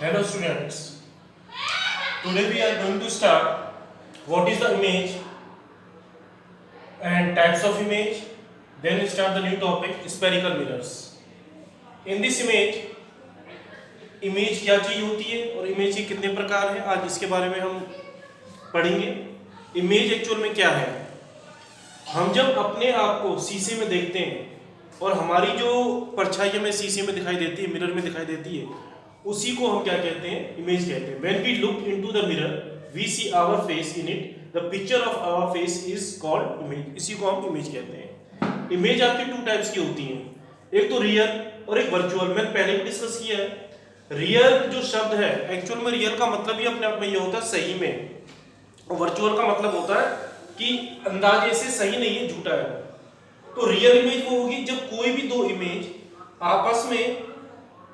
Hello students, today we are going to start what is the image and types of image, then we start the new topic spherical mirrors. In this image क्या चीज होती है और image के कितने प्रकार हैं, आज इसके बारे में हम पढ़ेंगे। इमेज एक्चुअल में क्या है? हम जब अपने आप को शीशे में देखते हैं और हमारी जो परछाई हमें शीशे में दिखाई देती है, मिरर में दिखाई देती है, उसी को हम क्या कहते हैं? इमेज कहते हैं। When we look into the mirror, we see our face in it. The picture of our face is called image. इसी को हम इमेज कहते हैं। इमेज आपकी टू टाइप्स की होती हैं, एक तो रियल और एक वर्चुअल। मैंने पहले भी डिस्कस किया है। रियल जो शब्द है, एक्चुअल में रियल का मतलब ही अपने आप में ये होता है सही में, और वर्चुअल का मतलब होता है कि अंदाजे से सही नहीं है, झूठा है। तो रियल इमेज वो होगी जब कोई भी दो इमेज आपस में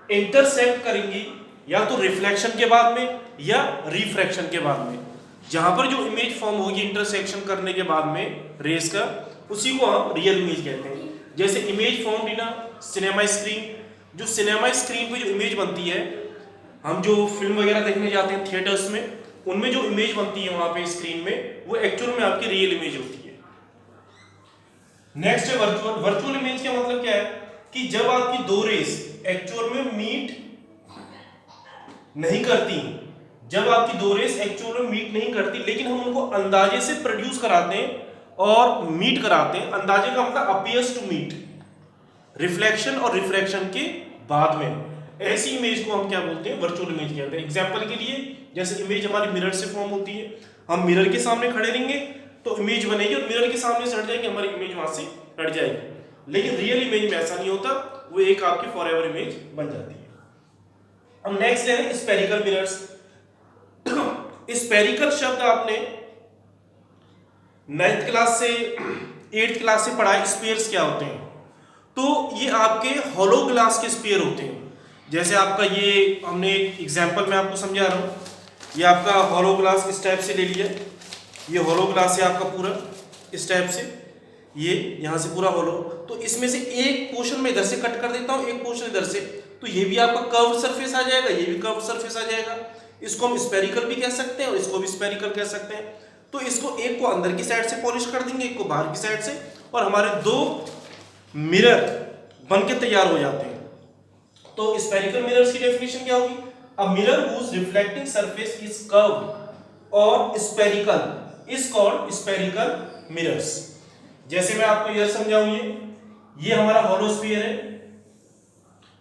इंटरसेक्ट करेंगी, या तो रिफ्लेक्शन के बाद में या रिफ्रैक्शन के बाद में। जहां पर जो इमेज फॉर्म होगी इंटरसेक्शन करने के बाद में रेस का, उसी को हम रियल इमेज कहते हैं। जैसे image formed in a cinema screen, जो सिनेमा स्क्रीन पे जो इमेज बनती है, हम जो फिल्म वगैरह देखने जाते हैं थिएटर्स में, उनमें जो इमेज बनती है वहां पे स्क्रीन में, वो एक्चुअल में आपकी रियल इमेज होती है। नेक्स्ट है वर्चुअल। वर्चुअल इमेज का मतलब क्या है कि जब आपकी दो रेस एक्चुअल में मीट नहीं करती, जब आपकी दो रेस एक्चुअल में मीट नहीं करती, लेकिन हम उनको अंदाजे से प्रोड्यूस कराते हैं और मीट कराते हैं। अंदाजे का मतलब अपीयर्स टू मीट, रिफ्लेक्शन और रिफ्रैक्शन के बाद में। ऐसी इमेज को हम क्या बोलते हैं? वर्चुअल इमेज कहते हैं। एग्जांपल के लिए, जैसे इमेज हमारी मिरर से फॉर्म होती है, हम मिरर के सामने खड़े रहेंगे तो इमेज बनेगी, और मिरर के सामने से हट जाएंगे, हमारी इमेज वहां से हट जाएगी। लेकिन रियल इमेज में ऐसा नहीं होता, वो एक आपकी फॉरएवर इमेज बन जाती है। अब नेक्स्ट है स्फेरिकल मिरर्स। स्फेरिकल शब्द आपने 9th क्लास से 8th क्लास से पढ़ा है। स्फीयर्स क्या होते हैं? तो ये आपके हॉलो ग्लास के स्फीयर होते हैं। जैसे आपका ये, हमने एग्जांपल में आपको समझा रहा हूँ, ये आपका हॉलो ग्लास इस टाइप से ले लिया, ये हॉलो ग्लास है आपका पूरा इस टाइप से, ये यहाँ से पूरा हॉलो। तो इसमें से एक पोर्शन में इधर से कट कर देता हूँ, एक पोर्शन इधर से, तो ये भी आपका कर्व्ड सरफेस आ जाएगा, ये भी कर्व्ड सरफेस आ जाएगा। इसको हम स्फेरिकल भी कह सकते हैं और इसको भी स्फेरिकल कह सकते हैं। तो इसको एक को अंदर की साइड से पॉलिश कर देंगे, एक को बाहर की साइड से, और हमारे दो मिरर बन के तैयार हो जाते हैं। तो स्फेरिकल मिरर्स की डेफिनेशन क्या होगी? A mirror whose reflecting surface is curved और spherical is called spherical mirrors. जैसे मैं आपको यह समझाऊं, ये हमारा हॉलो स्फीयर है,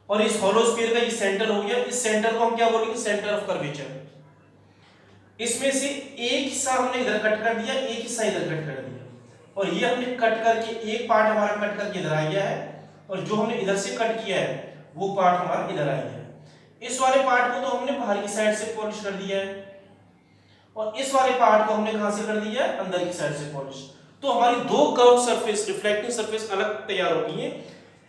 और इस हॉलो स्फीयर का ये सेंटर हो गया। इस सेंटर को हम क्या बोलेंगे? Centre of curvature. इसमें से एक हिस्सा हमने इधर कट कर दिया, एक हिस्सा इधर कट कर दिया, और ये हमने कट करके, एक पार्ट हमारा कट करके इधर आ गया है, और जो हमने इधर से कट किया है वो पार्ट हमारा इधर आ गया है। इस वाले पार्ट को तो हमने बाहर की साइड से पॉलिश कर दिया है, और इस वाले पार्ट को हमने कहां से कर दिया है? अंदर की साइड से पॉलिश। तो हमारी दो कर्व सरफेस, रिफ्लेक्टिंग सरफेस अलग तैयार होती है।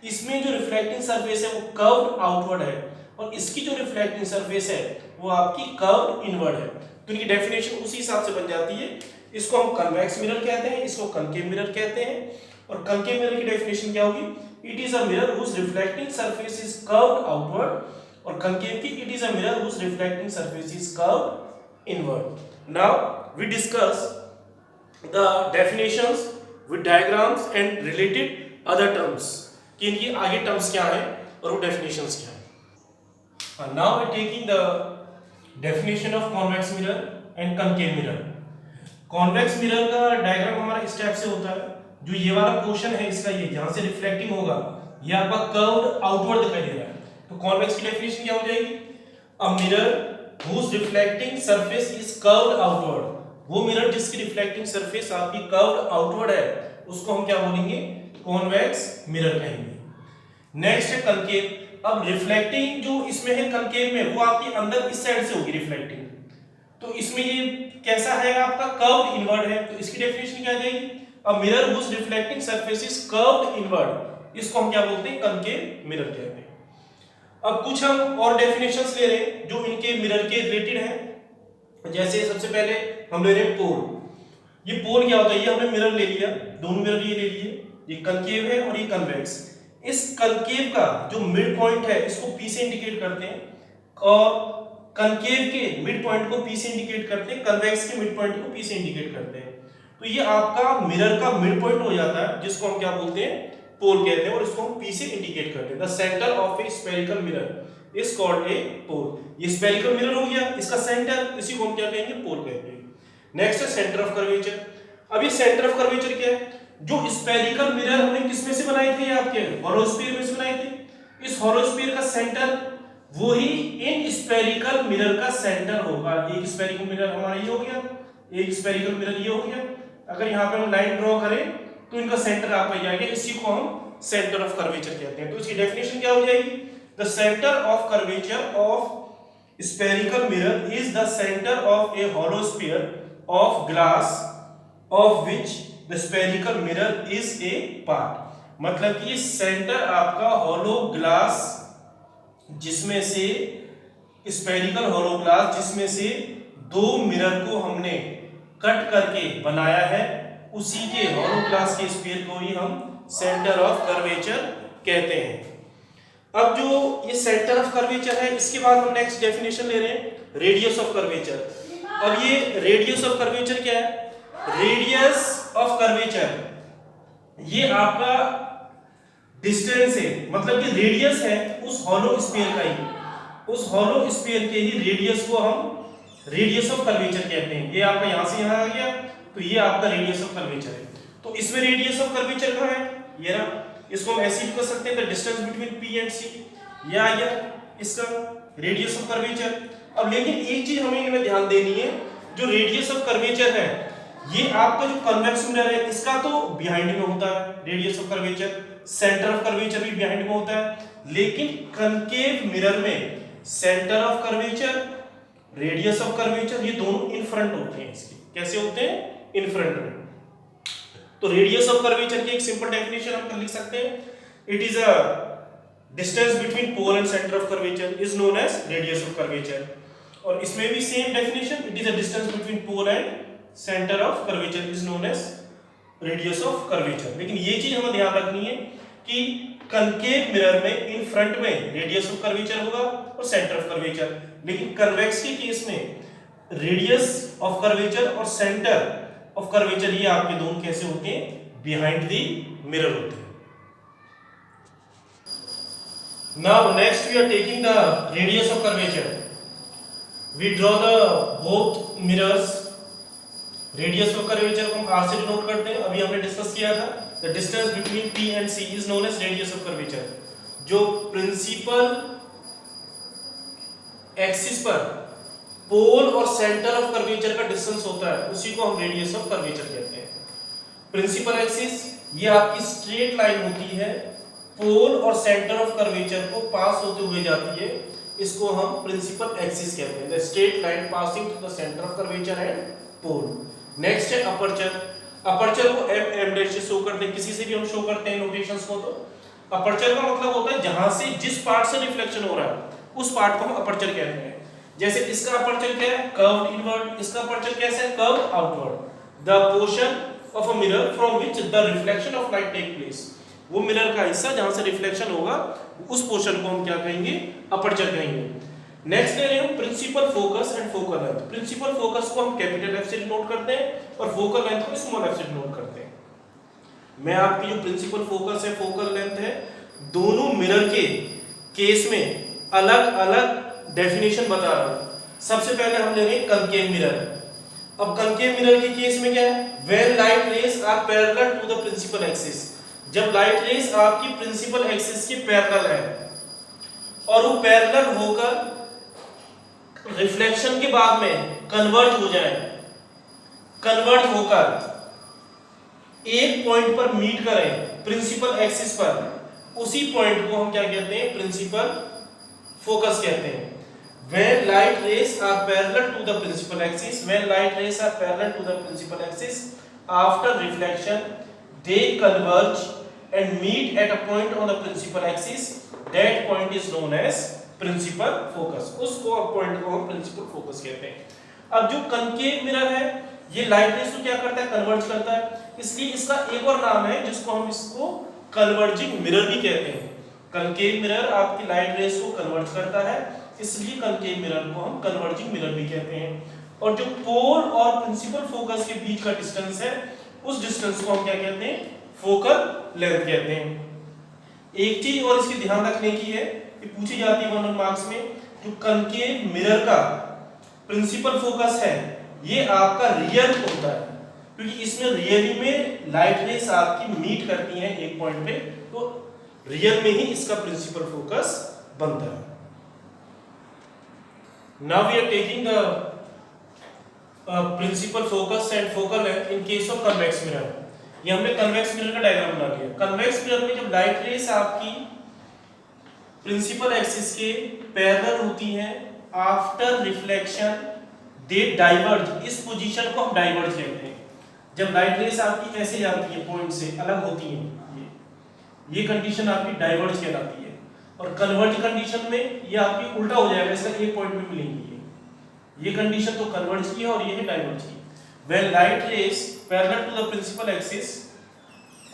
इसमें जो रिफ्लेक्टिंग सरफेस है वो कर्व्ड आउटवर्ड है, और इसकी जो रिफ्लेक्टिंग सरफेस है वो आपकी कर्व्ड इनवर्ड है। तो इनकी डेफिनेशन उसी हिसाब से बन जाती है। इसको हम कन्वेक्स मिरर कहते हैं, इसको कनकेव मिरर कहते हैं। और कनकेव मिरर की डेफिनेशन क्या होगी? It is a mirror whose reflecting surface is curved outward, और कनकेव की it is a mirror whose reflecting surface is curved inward. Now we discuss the definitions with diagrams and related other terms, कि इनकी आगे terms क्या है और वो definitions क्या है। now we taking the definition of convex mirror and concave mirror। convex mirror का डायग्राम हमारा इस टाइप से होता है। जो ये वाला पोर्शन है इसका, ये जहां से रिफ्लेक्टिंग होगा, ये आपका कर्व्ड आउटवर्ड दिखाई दे रहा है। तो कॉन्वेक्स की डेफिनेशन क्या हो जाएगी? A mirror whose reflecting surface is curved outward, वो मिरर जिसकी रिफ्लेक्टिंग सरफेस आपकी कर्व्ड आउटवर्ड है, उसको हम क्या बोलेंगे? कॉन्वेक्स मिरर कहेंगे। नेक्स्ट है कनकेव। अब रिफ्लेक्टिंग जो इसमें है कनकेव में, वो आपकी अंदर इस साइड से होगी रिफ्लेक्टिंग। तो इसमें ये कैसा है? आपका कर्व्ड इनवर्ड है। तो इसकी डेफिनेशन क्या आ जाएगी? A mirror whose reflecting surface is curved inward, इसको हम क्या बोलते हैं? कनकेव मिरर कहते हैं। अब कुछ हम और डेफिनेशंस ले रहे हैं जो इनके मिरर के रिलेटेड हैं। जैसे सबसे पहले हम ले रहे हैं पोल। ये पोल क्या होता है? ये हमने मिरर ले लिया, दोनों मिरर ये ले लिए, ये कनकेव है और ये कन्वेक्स। इस कनकेव का जो मिड पॉइंट है इसको P से इंडिकेट करते हैं, और कनकेव के मिड पॉइंट को P से इंडिकेट करते हैं, कन्वेक्स के मिड पॉइंट को P से इंडिकेट करते हैं। तो ये आपका मिरर का मिड पॉइंट हो जाता है, जिसको हम क्या बोलते हैं, पोल कहते हैं, और इसको हम P से इंडिकेट करते हैं। The centre of a spherical mirror is called a pole. ये स्फेरिकल मिरर हो गया, इसका सेंटर, इसी को हम क्या कहेंगे, पोल कहते हैं। नेक्स्ट है सेंटर ऑफ कर्वेचर। अब ये सेंटर ऑफ कर्वेचर क्या है, जो स्फेरिकल मिरर हमने किस में से बनाए थे, आपके होलोस्फीयर में से बनाए थे। इस होलोस्फीयर का सेंटर वही इन स्फेरिकल मिरर का सेंटर होगा। एक स्फेरिकल मिरर हमारा ये हो गया, एक स्फेरिकल मिरर ये हो गया। अगर यहाँ पे हम लाइन ड्रॉ करें तो इनका सेंटर आपका जाएगा, इसी को हम सेंटर ऑफ कर्वेचर कहते हैं। तो इसकी डेफिनेशन क्या हो जाएगी, the centre of curvature of spherical mirror is the centre of a hollow sphere of glass of which the spherical mirror is a part. मतलब कि सेंटर आपका होलो ग्लास, जिसमें से स्फेरिकल होलो ग्लास, जिसमें से दो मिरर को हमने कट करके बनाया है, उसी के होलो ग्लास के स्फीयर को ही हम सेंटर ऑफ कर्वेचर कहते हैं। अब जो ये सेंटर ऑफ कर्वेचर है, इसके बाद हम नेक्स्ट डेफिनेशन ले रहे हैं, रेडियस ऑफ कर्वेचर। अब ये रेडियस ऑफ कर्वेचर क्या है, रेडियस ऑफ कर्वेचर ये आपका डिस्टेंस है, मतलब कि रेडियस है उस हॉलो स्फीयर का ही, उस हॉलो स्फीयर के ही रेडियस को हम रेडियस ऑफ कर्वेचर कहते हैं। ये आपका यहां से यहां आ गया, तो ये आपका रेडियस ऑफ कर्वेचर है। तो इसमें रेडियस ऑफ कर्वेचर कहां है, ये रहा। इसको हम ऐसे भी कर सकते हैं, the distance between P and C, ये आ गया इसका रेडियस ऑफ कर्वेचर। अब लेकिन एक चीज हमें इनमें ध्यान देनी है, जो रेडियस ऑफ कर्वेचर है, ये आपका जो कन्वेक्स मिरर है, इसका तो बिहाइंड में होता है radius of curvature, centre of curvature भी बिहाइंड में होता है। लेकिन कनकेव मिरर में centre of curvature, radius of curvature, ये दोनों इन फ्रंट होते हैं। इसके कैसे होते हैं, इन फ्रंट में। तो रेडियस ऑफ कर्वेचर की एक सिंपल डेफिनेशन हम लिख सकते हैं, it is a distance between pole and centre of curvature is known as radius of curvature. और इसमें भी same definition, it is a distance between pole and centre of curvature is known as radius of curvature. लेकिन ये चीज हमें ध्यान रखनी है कि कनकेव मिरर में इन फ्रंट में रेडियस ऑफ कर्वेचर होगा और सेंटर ऑफ कर्वेचर, लेकिन कन्वेक्स के केस में रेडियस ऑफ कर्वेचर और सेंटर ऑफ कर्वेचर ये आपके दोनों कैसे होते हैं, बिहाइंड द मिरर होते हैं। Now next we are taking the radius of curvature. We draw the both mirrors. Radius of curvature को हम R से डिनोट करते हैं, अभी हमने डिस्कस किया था। The distance between P and C is known as radius of curvature. जो प्रिंसिपल एक्सिस पर पोल और सेंटर ऑफ कर्वेचर का डिस्टेंस होता है, उसी को हम रेडियस ऑफ कर्वेचर कहते हैं। प्रिंसिपल एक्सिस ये आपकी स्ट्रेट लाइन होती है, पोल और सेंटर ऑफ कर्वेचर को पास होते हुए जाती है, इसको हम प्रिंसिपल एक्सिस कहते हैं। The straight line passing through the centre of curvature and pole. Next है अपर्चर। अपर्चर को m डैश से शो करते हैं, किसी से भी हम शो करते हैं नोटेशंस को। तो अपर्चर का मतलब होता है जहां से जिस पार्ट से रिफ्लेक्शन हो रहा है उस पार्ट को हम अपर्चर कहते हैं। जैसे इसका अपर्चर क्या है, कर्व्ड इनवर्ड, इसका अपर्चर कैसा है, curved outward. The portion of a mirror from which the reflection of light take place, वो मिरर का हिस्सा जहां से रिफ्लेक्शन होगा उस पोर्शन को हम क्या कहेंगे, अपर्चर कहेंगे। नेक्स्ट ले रहे हैं हम principal focus and focal length. Principal focus को हम कैपिटल F से डिनोट करते हैं और फोकल लेंथ को स्मॉल f से डिनोट करते हैं। मैं आपकी जो प्रिंसिपल फोकस है, फोकल लेंथ है, दोनों मिरर के केस में अलग अलग डेफिनेशन बता रहा हूं। सबसे पहले हम ले रहे हैं कनकेव मिरर। अब कनकेव मिरर के केस में क्या है, when light rays are parallel to the principal axis, जब लाइट रेज आपकी प्रिंसिपल एक्सिस के पैरेलल है और वो पैरेलल होकर रिफ्लेक्शन के बाद में कन्वर्ट हो जाए, कन्वर्ट होकर एक पॉइंट पर मीट करें प्रिंसिपल एक्सिस पर, उसी पॉइंट को हम क्या कहते हैं, प्रिंसिपल फोकस कहते हैं। When light rays are parallel to the principal axis, when light rays are parallel to the principal axis, after reflection, they converge and meet at a point on the principal axis. That point is known as principal focus. उसको point को हम principal focus कहते हैं। अब जो concave mirror है, ये light rays को क्या करता है, converge करता है, इसलिए इसका एक और नाम है जिसको हम इसको converging mirror भी कहते हैं। concave mirror आपकी light rays को converge करता है इसलिए कनकेव मिरर को हम कन्वर्जिंग मिरर भी कहते हैं। और जो पोल और प्रिंसिपल फोकस के बीच का डिस्टेंस है उस डिस्टेंस को हम क्या कहते हैं, फोकल लेंथ कहते हैं। एक चीज और इसकी ध्यान रखने की है कि पूछी जाती है 1 मार्क्स में, जो कनकेव मिरर का प्रिंसिपल फोकस है ये आपका रियल होता है, क्योंकि इसमें रियली में लाइट रेस आपकी मीट करती हैं एक पॉइंट पे, तो रियल में ही इसका प्रिंसिपल फोकस बनता है। Now we are taking the principal focus and focal length in case of convex mirror. ये हमने कन्वेक्स मिरर का डायग्राम बना लिया। कन्वेक्स मिरर में जब लाइट रेस आपकी प्रिंसिपल एक्सिस के पैरेलल होती हैं, आफ्टर रिफ्लेक्शन दे डाइवर्ज, इस पोजीशन को हम डाइवर्ज कहते हैं। जब लाइट रेस आपकी ऐसे जाती है पॉइंट से अलग होती है, ये कंडीशन आपकी डाइवर्ज कहलाती है। और कन्वर्ज कंडीशन में ये आपकी उल्टा हो जाएगा, इसका एक पॉइंट में मिलेंगी। ये कंडीशन तो कन्वर्ज की है और ये है डाइवर्ज की। When light rays parallel to the principal axis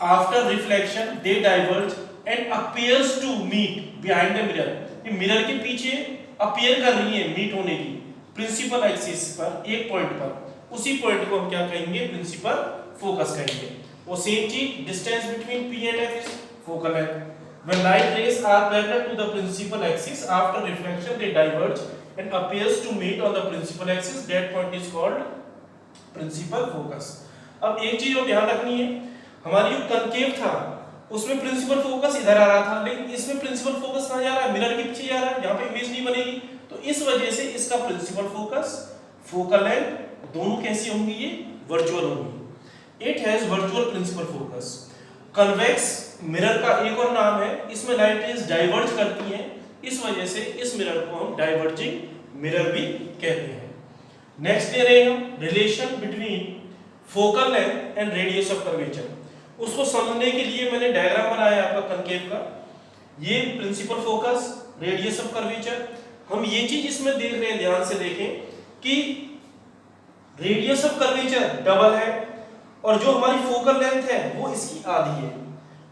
after reflection they diverge and appears to meet behind the mirror, ये मिरर के पीछे अपीयर कर रही है मीट होने की प्रिंसिपल एक्सिस पर एक पॉइंट पर, उसी पॉइंट को हम क्या कहेंगे, प्रिंसिपल फोकस कहेंगे। वो सेम चीज distance between P and F is focal length. When light rays are parallel to the principal axis after reflection they diverge and appears to meet on the principal axis, that point is called principal focus। अब एक चीज और ध्यान रखनी है, हमारी जो concave था उसमें प्रिंसिपल फोकस इधर आ रहा था, लेकिन इसमें प्रिंसिपल फोकस कहाँ जा रहा है, मिरर के पीछे जा रहा है, यहाँ पे इमेज नहीं बनेगी। तो इस वजह से इसका प्रिंसिपल फोकस, फोकल लेंथ दोनों कैसी होंगी, ये वर्चुअल होंगी। It has virtual principal focus. Convex mirror का एक और नाम है, इसमें लाइट रेज डाइवर्ज करती हैं, इस वजह से इस मिरर को हम डाइवर्जिंग मिरर भी कहते हैं। नेक्स्ट दे रहे हैं हम relation between focal length and radius of curvature. उसको समझने के लिए मैंने डायग्राम बनाया आपका कनकेव का। ये principal focus, radius of curvature, हम ये चीज इसमें देख रहे हैं, ध्यान से देखें कि रेडियस ऑफ कर्वेचर डबल है और जो हमारी फोकल लेंथ है वो इसकी आधी है।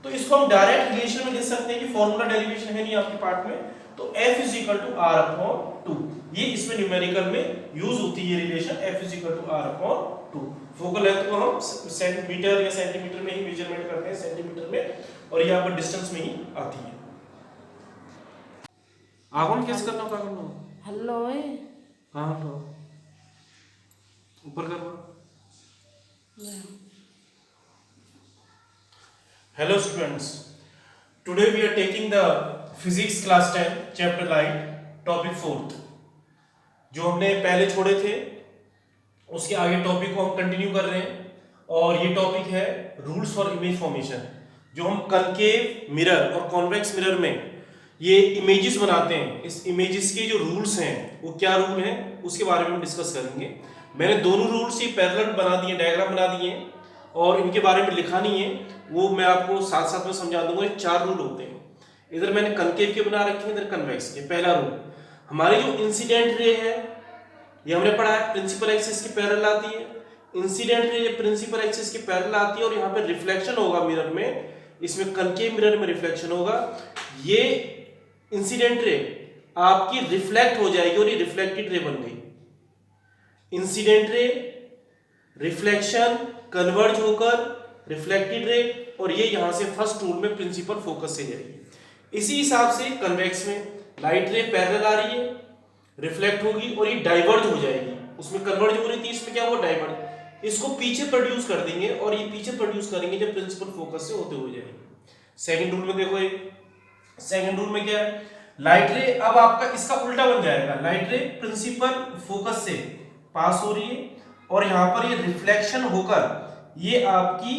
तो इसको हम डायरेक्ट रिलेशन में लिख सकते हैं कि फॉर्मूला डेरिवेशन है नहीं आपके पार्ट में, तो F = R/2, ये इसमें न्यूमेरिकल में यूज होती है relation, F = R/2। Focal length को हम सेंटीमीटर या सेंटीमीटर में ही मेजरमेंट करते हैं, सेंटीमीटर में, और यहाँ पर डिस्टेंस में ही आती है। आगोन कैसे करना होगा, हेलो हाँ तो ऊपर करो। Hello students, today we are taking the physics class 10 chapter light topic 4th। जो हमने पहले छोड़े थे उसके आगे टॉपिक को हम कंटिन्यू कर रहे हैं, और ये टॉपिक है रूल्स फॉर इमेज फॉर्मेशन। जो हम कनकेव मिरर और कॉन्वेक्स मिरर में ये इमेजेस बनाते हैं, इस इमेजेस के जो रूल्स हैं वो क्या रूल हैं उसके बारे में हम डिस्कस करेंगे। मैंने दोनों रूल्स ही पैरेलल बना दिए, डायग्राम बना दिए हैं, और इनके बारे में लिखा नहीं है, वो मैं आपको साथ साथ में समझा दूंगा। 4 रूल होते हैं, इधर मैंने कनकेव के बना रखे हैं, इधर कन्वेक्स के। पहला रूल, हमारी जो इंसिडेंट रे है ये हमने पढ़ा है प्रिंसिपल एक्सिस के पैरेलल आती है। इंसिडेंट रे प्रिंसिपल एक्सिस के पैरेलल आती है और यहाँ पे रिफ्लेक्शन होगा मिरर में, इसमें कनकेव मिरर में रिफ्लेक्शन होगा। ये इंसिडेंट रे आपकी रिफ्लेक्ट हो जाएगी और ये रिफ्लेक्टेड रे बन गई। इंसिडेंट रे, रिफ्लेक्शन, कन्वर्ज होकर रिफ्लेक्टेड रे, और ये यहां से फर्स्ट रूल में प्रिंसिपल फोकस से जाएगी। इसी हिसाब से कन्वेक्स में लाइट रे पैरेलल आ रही है, रिफ्लेक्ट होगी और ये डाइवर्ज हो जाएगी, उसमें कन्वर्ज हो रही थी, इसमें क्या हुआ, डाइवर्ज। इसको पीछे प्रोड्यूस कर देंगे और ये पीछे प्रोड्यूस करेंगे जब प्रिंसिपल फोकस से होते हुए जाएगी। सेकंड रूल में देखो, ये सेकंड रूल में क्या है, लाइट रे अब आपका इसका उल्टा बन जाएगा। लाइट रे प्रिंसिपल फोकस से पास हो रही है और यहां पर ये रिफ्लेक्शन होकर ये आपकी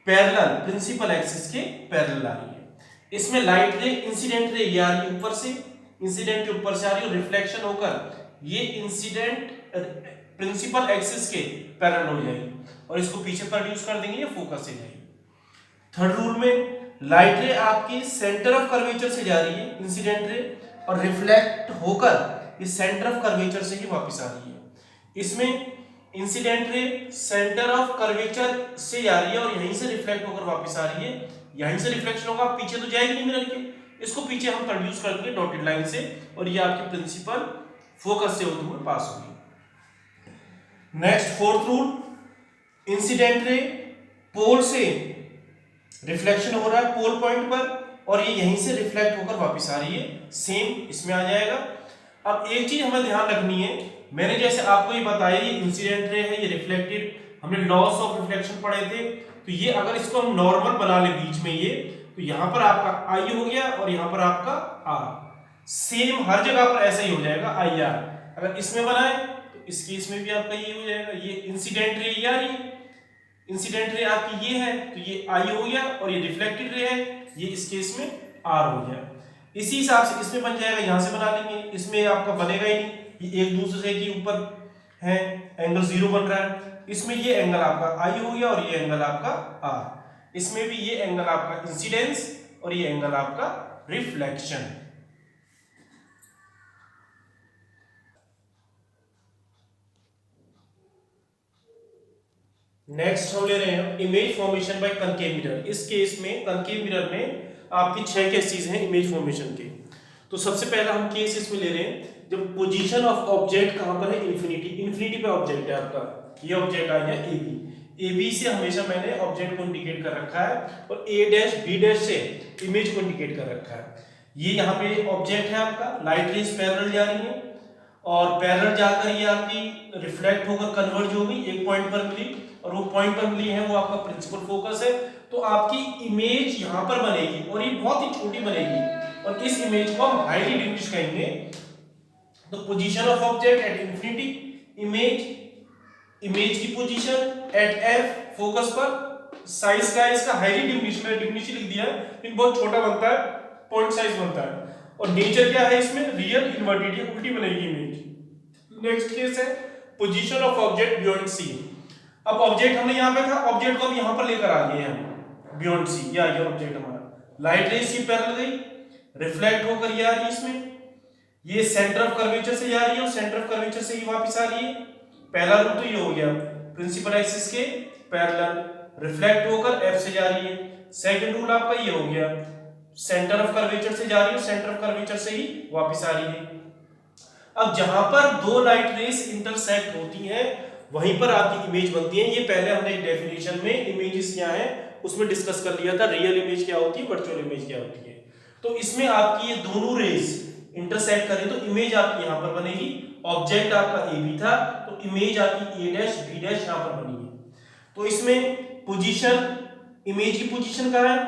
पैरेलल प्रिंसिपल एक्सिस के पैरेलल आ रही है। इसमें लाइट रे इंसिडेंट रे ये आ रही है ऊपर से, इंसिडेंट के ऊपर से आ रही है, रिफ्लेक्शन होकर ये इंसिडेंट प्रिंसिपल एक्सिस के पैरेलल हो जाएगी और इसको पीछे प्रोड्यूस कर देंगे, ये फोकस से जाएगी। थर्ड रूल में लाइट रे आपकी सेंटर ऑफ कर्वेचर से जा रही है इंसिडेंट रे, और रिफ्लेक्ट होकर ये सेंटर ऑफ कर्वेचर से ही वापस आ रही है। इसमें incident ray centre of curvature से जा रही है और यहीं से रिफ्लेक्ट होकर वापस आ रही है, यहीं से रिफ्लेक्शन होगा, पीछे तो जाएगी नहीं मिरर के, इसको पीछे हम प्रोड्यूस कर देंगे डॉटेड लाइन से, और ये आपके प्रिंसिपल फोकस से होते हुए पास होगी। Next fourth rule, incident ray पोल से रिफ्लेक्शन हो रहा है पोल पॉइंट पर, और ये यहीं से रिफ्लेक्ट होकर वापस आ रही है, सेम इसमें आ जाएगा। अब एक चीज हमें ध्यान रखनी है, मैंने जैसे आपको ये बताया ये इंसिडेंट रे है, ये रिफ्लेक्टेड, हमने लॉस ऑफ रिफ्लेक्शन पढ़े थे, तो ये अगर इसको हम नॉर्मल बना ले बीच में ये, तो यहाँ पर आपका आई हो गया और यहाँ पर आपका आर, सेम हर जगह पर ऐसा ही हो जाएगा आई आर। अगर इसमें बनाए तो इस केस में भी आपका ये हो जाएगा, ये इंसिडेंट रे ये आ रही है, इंसिडेंट रे आपकी ये है तो ये आई हो गया, और ये रिफ्लेक्टेड रे है ये इस केस में आर हो गया। इसी हिसाब से इसमें बन जाएगा, यहां से बना लेंगे, इसमें आपका बनेगा ही नहीं, ये एक दूसरे के ऊपर है, एंगल 0 बन रहा है, इसमें ये एंगल आपका आई हो गया और ये एंगल आपका आर, इसमें भी ये एंगल आपका इंसिडेंस और ये एंगल आपका रिफ्लेक्शन। नेक्स्ट हम ले रहे हैं image formation by concave mirror. इस केस में कनकेव मिरर में आपकी 6 केसेस हैं इमेज फॉर्मेशन के। तो सबसे पहला हम केस इसमें ले रहे हैं जब पोजीशन ऑफ ऑब्जेक्ट कहां पर है, इन्फिनिटी, इन्फिनिटी पे ऑब्जेक्ट है आपका, ये ऑब्जेक्ट आ गया ए बी, ए बी से हमेशा मैंने ऑब्जेक्ट को इंडिकेट कर रखा है, और ए डैश बी डैश से इमेज को इंडिकेट कर रखा है। ये यहाँ पे ऑब्जेक्ट है आपका, लाइट रेज पैरेलल जा रही है, और पैरेलल जाकर ये आपकी रिफ्लेक्ट होकर कन्वर्ज होगी, एक पॉइंट पर मिली, और वो पॉइंट पर मिली है वो आपका प्रिंसिपल फोकस है, तो आपकी इमेज यहाँ पर बनेगी, और ये बहुत ही छोटी बनेगी, और इस इमेज को हम हाईली डिमिनिश कहेंगे। तो position of object at infinity, image की पोजीशन एट एफ फोकस पर, साइज का इसका हाईली डिमिनिश, मैंने डिमिनिश लिख दिया है लेकिन बहुत छोटा बनता है, पॉइंट साइज बनता है, और नेचर क्या है इसमें रियल इन्वर्टेड, ये उल्टी बनेगी इमेज। नेक्स्ट केस है position of object beyond C. अब ऑब्जेक्ट हमने यहाँ पे था, ऑब्जेक्ट को हम यहाँ पर लेकर आ गए हैं बियॉन्ड सी, या ये ऑब्जेक्ट हमारा लाइट रेज सी पैरेलल गई, रिफ्लेक्ट होकर ये आ रही है इसमें, ये सेंटर ऑफ कर्वेचर से जा रही है और सेंटर ऑफ कर्वेचर से ही वापस आ रही है। पहला रूल तो ये हो गया प्रिंसिपल एक्सिस के पैरेलल, रिफ्लेक्ट होकर एफ से जा रही है। सेकंड रूल आपका ये हो गया सेंटर ऑफ कर्वेचर से जा रही है, सेंटर ऑफ कर्वेचर से ही वापस आ रही है। अब जहां पर दो लाइट रेस इंटरसेक्ट होती हैं वहीं पर आपकी इमेज बनती है। ये पहले हमने एक डेफिनेशन में इमेजेस क्या है उसमें डिस्कस कर लिया था, रियल इमेज क्या होती है, वर्चुअल इमेज क्या होती है। तो इसमें आपकी ये दोनों रेस इंटरसेक्ट करें तो इमेज आपकी यहां पर बनेगी। ऑब्जेक्ट आपका ए बी था तो इमेज आपकी ए डैश बी डैश यहां पर बनी है। तो इसमें पोजीशन, इमेज की पोजीशन कहां है,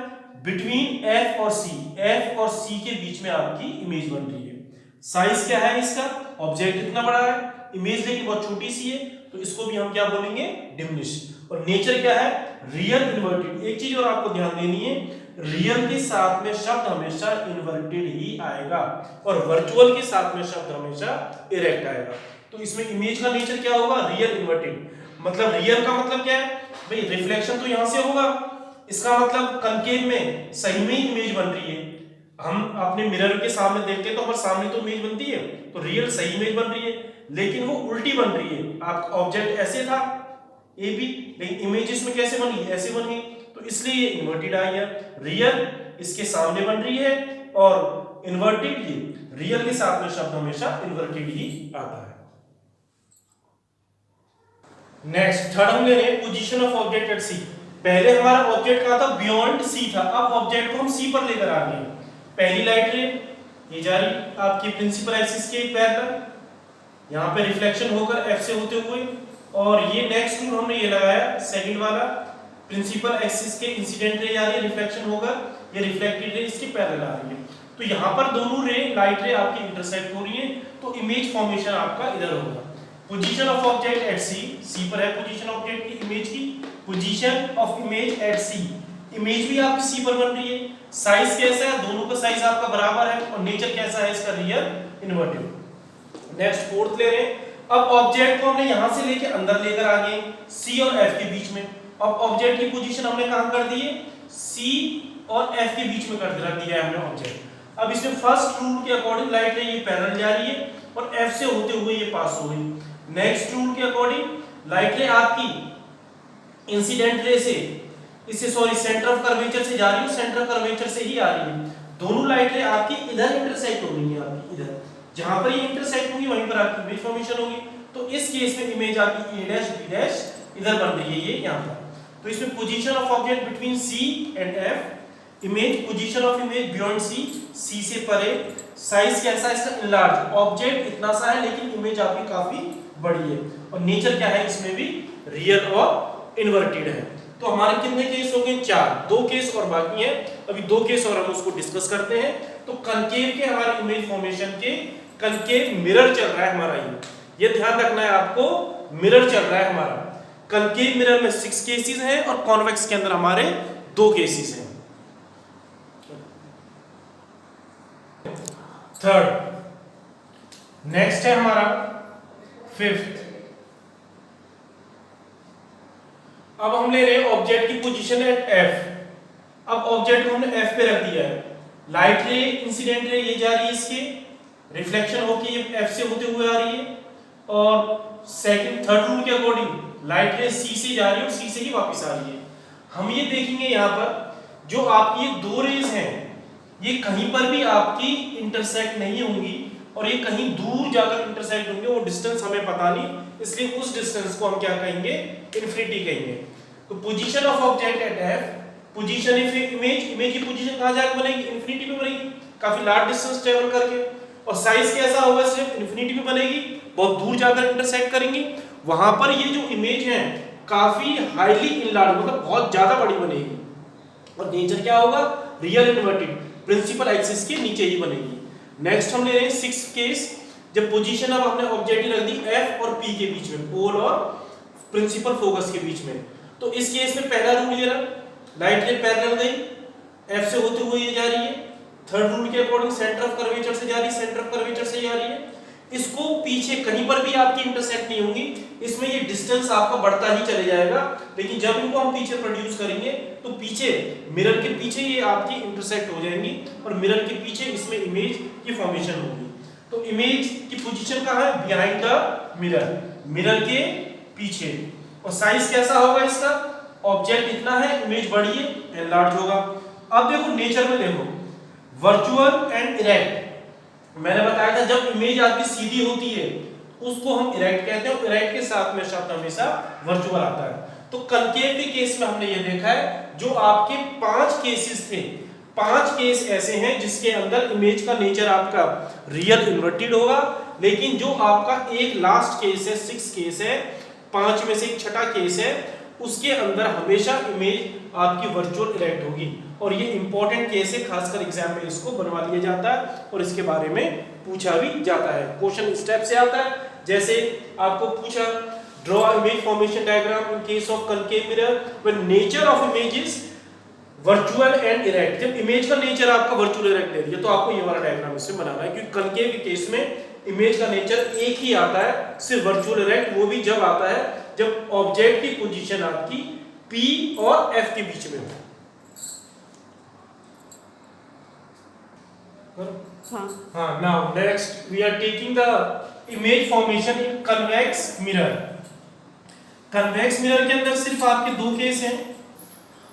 बिटवीन एफ और सी, एफ और सी के बीच में आपकी इमेज बन रही है। साइज क्या है इसका, ऑब्जेक्ट इतना बड़ा है, इमेज लेकिन बहुत छोटी सी है, तो इसको भी हम क्या बोलेंगे, डिमिनिश। और नेचर क्या है, रियल इन्वर्टेड। एक चीज और आपको ध्यान देनी है, रियल के साथ में शब्द हमेशा इन्वर्टेड ही आएगा और वर्चुअल के साथ में शब्द हमेशा इरेक्ट आएगा। तो इसमें इमेज का नेचर क्या होगा, रियल इन्वर्टेड। मतलब रियल का मतलब क्या है भाई, रिफ्लेक्शन तो यहां से होगा, इसका मतलब कनकेव में सही में ही इमेज बन रही है। हम अपने मिरर के सामने देखते हैं तो हमारे सामने तो इमेज बनती है, तो रियल सही इमेज बन रही है, लेकिन वो उल्टी बन रही है। आप ऑब्जेक्ट ऐसे था ए बी, लेकिन इमेज इसमें कैसे बनी, ऐसे बन गई, तो इसलिए ये इन्वर्टेड आ गया। रियल इसके सामने बन रही है और इन्वर्टेड ये, रियल के साथ में शब्द हमेशा इन्वर्टेड ही आता है। नेक्स्ट थर्ड हम ले रहे हैं पोजीशन ऑफ ऑब्जेक्ट एट सी। पहले हमारा ऑब्जेक्ट कहां था, बियॉन्ड सी था, अब ऑब्जेक्ट को हम सी पर लेकर आ गए। पहली लाइट रे ये जा रही आपकी प्रिंसिपल एक्सिस के पैरेलल, यहां पे रिफ्लेक्शन होकर एफ से होते हुए, और ये नेक्स्ट रूल हमने ये लगाया सेकंड वाला, प्रिंसिपल एक्सिस के इंसिडेंट रे आ रही है रिफ्लेक्शन होकर, ये रिफ्लेक्टेड रे इसके पैरेलल आ रही है। तो यहां पर दोनों रे लाइट रे आपकी इंटरसेक्ट हो रही है, तो इमेज फॉर्मेशन आपका इधर होगा। Position of object at C, C पर है पोजीशन ऑब्जेक्ट की, इमेज की position of image at C, image भी आपकी सी पर बन रही है। साइज कैसा है, दोनों का साइज आपका बराबर है, और नेचर कैसा है इसका, रियल इन्वर्टेड। नेक्स्ट फोर्थ ले रहे हैं, अब ऑब्जेक्ट को हमने यहां से लेके अंदर लेकर आ गए सी और एफ के बीच में। अब ऑब्जेक्ट की पोजीशन हमने कहां कर दी है, सी और एफ के बीच में कर दिया है हमने ऑब्जेक्ट। अब इसमें फर्स्ट रूल के अकॉर्डिंग लाइट रे ये पैरेलल जा रही है और एफ से होते हुए ये पास हो गई। नेक्स्ट रूल के अकॉर्डिंग लाइट रे आपकी इंसिडेंट रे से, इससे सॉरी सेंटर ऑफ कर्वेचर से जा रही है, सेंटर ऑफ कर्वेचर से ही आ रही है, दोनों लाइट रे आपकी इधर इंटरसेक्ट हो रही है, आपकी इधर जहां पर ये इंटरसेक्ट होगी वहीं पर आपकी इमेज फॉर्मेशन होगी। तो इस केस में इमेज आपकी ए डैश बी डैश इधर बन रही है, ये यहाँ पर। तो इसमें position of object between C and F, image position of image beyond C, C से परे, साइज कैसा है इसका इनलार्ज, ऑब्जेक्ट इतना सा है लेकिन इमेज आपकी काफी बड़ी है, और नेचर क्या है इसमें भी रियल और इन्वर्टेड है। तो हमारे कितने केस हो गए? 4, 2 केस और बाकी हैं, अभी 2 केस और हम उसको डिस्कस करते हैं। तो कनकेव के हमारे इमेज फॉर्मेशन के कनकेव मिरर चल रहा है हमारा, ये ध्यान रखना है आपको, मिरर चल रहा है हमारा। कनकेव मिरर में 6 केसेस हैं और कॉन्वेक्स के अंदर हमारे 2 केसेस हैं। थर्ड नेक्स्ट है हमारा फिफ्थ। अब हम ले रहे हैं ऑब्जेक्ट की पोजीशन है एफ। अब ऑब्जेक्ट को हमने एफ पे रख दिया है, लाइट रे इंसिडेंट रे ये जा रही है, इसके रिफ्लेक्शन होके ये एफ से होते हुए आ रही है, और सेकंड थर्ड रूल के अकॉर्डिंग लाइट रे सी से जा रही है और सी से ही वापस आ रही है। हम ये देखेंगे यहाँ पर जो आपकी ये 2 रेज हैं ये कहीं पर भी आपकी इंटरसेक्ट नहीं होंगी, और ये कहीं दूर जाकर इंटरसेक्ट होंगे, वो डिस्टेंस हमें पता नहीं, इसलिए उस डिस्टेंस को हम क्या कहेंगे? इन्फिनिटी कहेंगे। तो position of object eight F, position of image, image की पोजीशन कहां जाकर बनेगी? इन्फिनिटी पे बनेगी, काफी लार्ज डिस्टेंस ट्रेवल करके, और साइज कैसा होगा? सिर्फ इन्फिनिटी पे बनेगी, बहुत दूर जाकर इंटरसेक्ट करेंगी, वहां पर ये जो इमेज है काफी हाईली इनलार्ज, मतलब बहुत ज्यादा बड़ी बनेगी, और नेचर क्या होगा? रियल इन्वर्टेड, प्रिंसिपल एक्सिस के नीचे ही बनेगी। नेक्स्ट हम ले रहे हैं 6 केस, जब पोजीशन अब हमने ऑब्जेक्ट रख दी एफ और पी के बीच में, पोल और प्रिंसिपल फोकस के बीच में। तो इस केस में पहला रूल ये रहा, लाइट रे पैरेलल गई, एफ से होते हुए ये जा रही है, थर्ड रूल के अकॉर्डिंग सेंटर ऑफ कर्वेचर से जा रही है, सेंटर ऑफ कर्वेचर से जा रही है, इसको पीछे कहीं पर भी आपकी इंटरसेक्ट नहीं होंगी, इसमें ये डिस्टेंस आपका बढ़ता ही चले जाएगा, लेकिन जब इनको हम पीछे प्रोड्यूस करेंगे तो पीछे मिरर के पीछे ये आपकी इंटरसेक्ट हो जाएंगी, और मिरर के पीछे इसमें इमेज की फॉर्मेशन होगी। तो इमेज की पोजीशन कहाँ है? बिहाइंड द मिरर, मिरर के पीछे। और साइज कैसा होगा इसका? ऑब्जेक्ट इतना है, इमेज बड़ी है, एनलार्ज होगा। अब देखो नेचर में देखो, वर्चुअल एंड इरेक्ट, मैंने बताया था जब इमेज आपकी सीधी होती है उसको हम इरेक्ट कहते हैं, इरेक्ट के साथ में शब्द हमेशा वर्चुअल आता है। तो कनकेव के केस में हमने ये देखा है, जो आपके 5 केसेस थे, 5 केस ऐसे हैं जिसके अंदर इमेज का नेचर आपका रियल इन्वर्टेड होगा, लेकिन जो आपका एक लास्ट केस है, 6 केस है, 5 में से एक छठा केस है, उसके अंदर हमेशा इमेज आपकी वर्चुअल इरेक्ट होगी। और ये इंपॉर्टेंट केस है, खासकर एग्जाम में इसको बनवा लिया जाता है और इसके बारे में पूछा भी जाता है, क्वेश्चन स्टेप से आता है। जैसे आपको पूछा, draw image formation diagram in case of concave mirror when nature of image is virtual and erect. जब इमेज का नेचर आपका वर्चुअल इरेक्ट ले लिया तो आपको ये वाला डायग्राम इससे बनाना है, क्योंकि कनकेव के केस में इमेज का नेचर एक ही आता है, सिर्फ वर्चुअल इरेक्ट, वो भी जब आता है जब ऑब्जेक्ट की पोजीशन आपकी P और F के बीच में हो। हाँ, now next we are taking the image formation in convex mirror. convex mirror के अंदर सिर्फ आपके 2 केस हैं,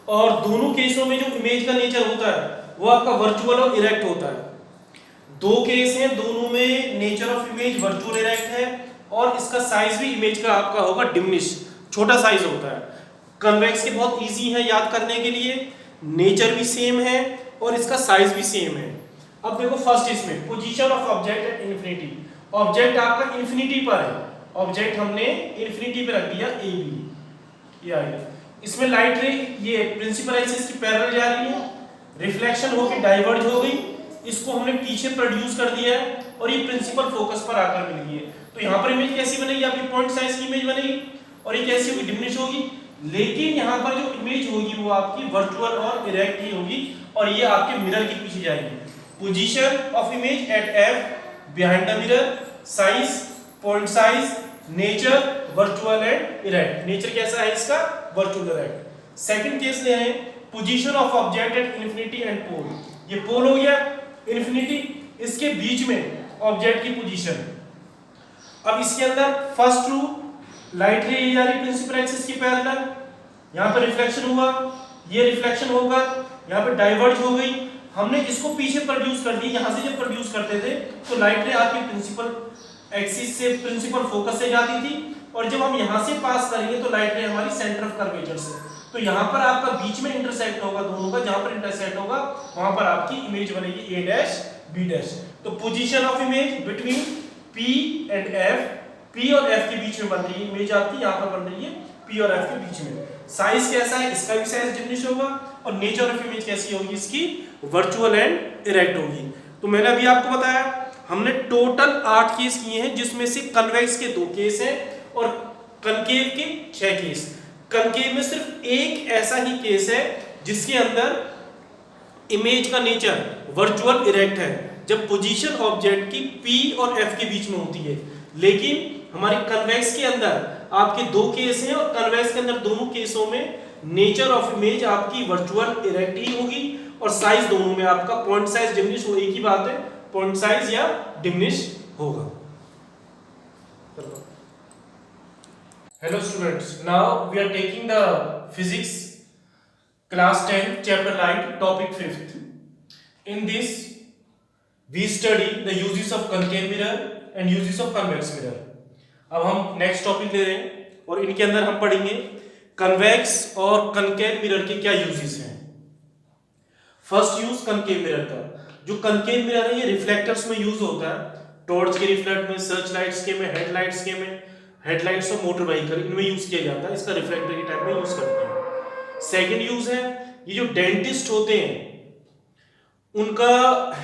और दोनों केसों में जो इमेज का नेचर होता है वो आपका वर्चुअल और इरेक्ट होता है। 2 केस हैं, दोनों में nature of image virtual erect है, और इसका साइज भी इमेज का आपका होगा डिमिनिश, छोटा साइज होता है। कन्वेक्स के बहुत इजी है याद करने के लिए, नेचर भी सेम है और इसका साइज भी सेम है। अब देखो फर्स्ट इसमें position of object at infinity, object आपका इन्फिनिटी पर है, ऑब्जेक्ट हमने इन्फिनिटी पे रख दिया ए बी, ये आ गया। इसमें लाइट रे ये प्रिंसिपल एक्सिस की पैरेलल जा रही है, रिफ्लेक्शन होकर डाइवर्ज हो गई, इसको हमने पीछे प्रोड्यूस कर दिया है और ये प्रिंसिपल फोकस पर आकर मिल गई है। तो यहाँ पर इमेज कैसी बनेगी? आपकी पॉइंट साइज की इमेज बनेगी, और ये कैसी होगी? डिमिनिश होगी। लेकिन यहाँ पर जो इमेज होगी वो आपकी वर्चुअल और इरेक्ट ही होगी, और ये आपके मिरर के पीछे जाएगी। Position of image eight F behind the mirror, size, point size, nature virtual and erect. Nature कैसा है इसका? Virtual erect. सेकंड केस ले रहे हैं, position of object at infinity and pole. ये पोल हो गया, इन्फिनिटी, इसके बीच में ऑब्जेक्ट की पोजीशन। अब इसके अंदर फर्स्ट रूल, लाइट रे ये जा रही प्रिंसिपल एक्सिस की पैरेलल, यहाँ पर रिफ्लेक्शन हुआ, ये रिफ्लेक्शन होगा, यहाँ पे डाइवर्ज हो गई, हमने इसको पीछे प्रोड्यूस कर दिया, यहां से जब प्रोड्यूस करते थे तो लाइट रे आपकी प्रिंसिपल एक्सिस से, प्रिंसिपल फोकस से जाती थी, और जब हम यहां से पास करेंगे तो लाइट रे हमारी सेंटर ऑफ कर्वेचर से, तो यहां पर आपका बीच में इंटरसेक्ट होगा दोनों का, जहां पर इंटरसेक्ट होगा वहां पर आपकी इमेज बनेगी a डैश b डैश। तो position of image between p and f, p और f के बीच में बन रही है इमेज आपकी, यहां पर बन रही है p और f के बीच में। साइज कैसा है, इसका भी साइज डिमिनिश होगा, और नेचर ऑफ इमेज कैसी होगी इसकी, वर्चुअल एंड इरेक्ट होगी। तो मैंने अभी आपको बताया हमने टोटल 8 केस किए हैं, जिसमें से कन्वेक्स के 2 केस हैं और कनकेव के 6 केस। कनकेव में सिर्फ एक ऐसा ही केस है जिसके अंदर इमेज का नेचर वर्चुअल इरेक्ट है, जब पोजीशन ऑब्जेक्ट की P और F के बीच में होती है। लेकिन हमारी कन्वेक्स के अंदर आपके 2 केस हैं, और कन्वेक्स के अंदर दोनों केसों में नेचर ऑफ इमेज आपकी वर्चुअल इरेक्ट ही होगी, और साइज दोनों में आपका पॉइंट साइज डिमिनिश हो, एक ही बात है, पॉइंट साइज या डिमिनिश होगा। Hello students, now we are taking the physics class 10 chapter 9 topic 5th. In this we study the uses of concave mirror and uses of convex mirror. अब हम next topic ले रहे हैं और इनके अंदर हम पढ़ेंगे कन्वेक्स और कनकेव मिरर के क्या यूजेस हैं। फर्स्ट यूज कनकेव मिरर का। जो कनकेव मिरर है ये रिफ्लेक्टर्स में यूज होता है, टॉर्च के रिफ्लेक्ट में, सर्च लाइट्स के में, हेडलाइट्स के में, हेडलाइट्स और मोटर व्हीकल इनमें यूज किया जाता है, इसका रिफ्लेक्टर के टाइप में यूज करते हैं। सेकंड यूज है ये जो डेंटिस्ट होते हैं उनका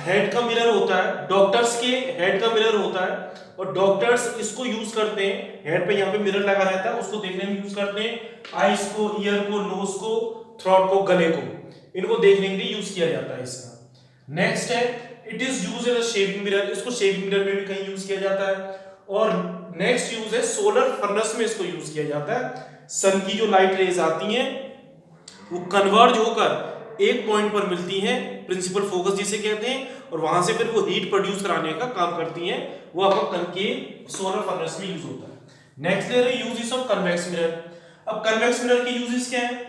हेड का मिरर होता है, डॉक्टर्स के हेड का मिरर होता है, और डॉक्टर्स इसको यूज करते हैं, हेड पे यहाँ पे मिरर लगा रहता है, उसको देखने में यूज करते हैं, आईज को, ईयर को, नोज को, थ्रोट को, गले को, इनको देखने के लिए यूज किया जाता है इसका। नेक्स्ट है it is use as a shaving mirror, इसको शेविंग मिरर में भी कहीं यूज किया जाता है। और नेक्स्ट यूज है सोलर फर्नेस में इसको यूज किया जाता है। सन की जो लाइट रेज आती हैं वो कन्वर्ज होकर एक पॉइंट पर मिलती हैं, प्रिंसिपल फोकस जिसे कहते हैं, और वहां से फिर वो हीट प्रोड्यूस कराने का काम करती हैं, वो आपका कनकेव सोलर फर्नेस में यूज होता है। नेक्स्ट ले रहे हैं यूजेस ऑफ कन्वेक्स मिरर। अब कन्वेक्स मिरर के यूजेस क्या हैं?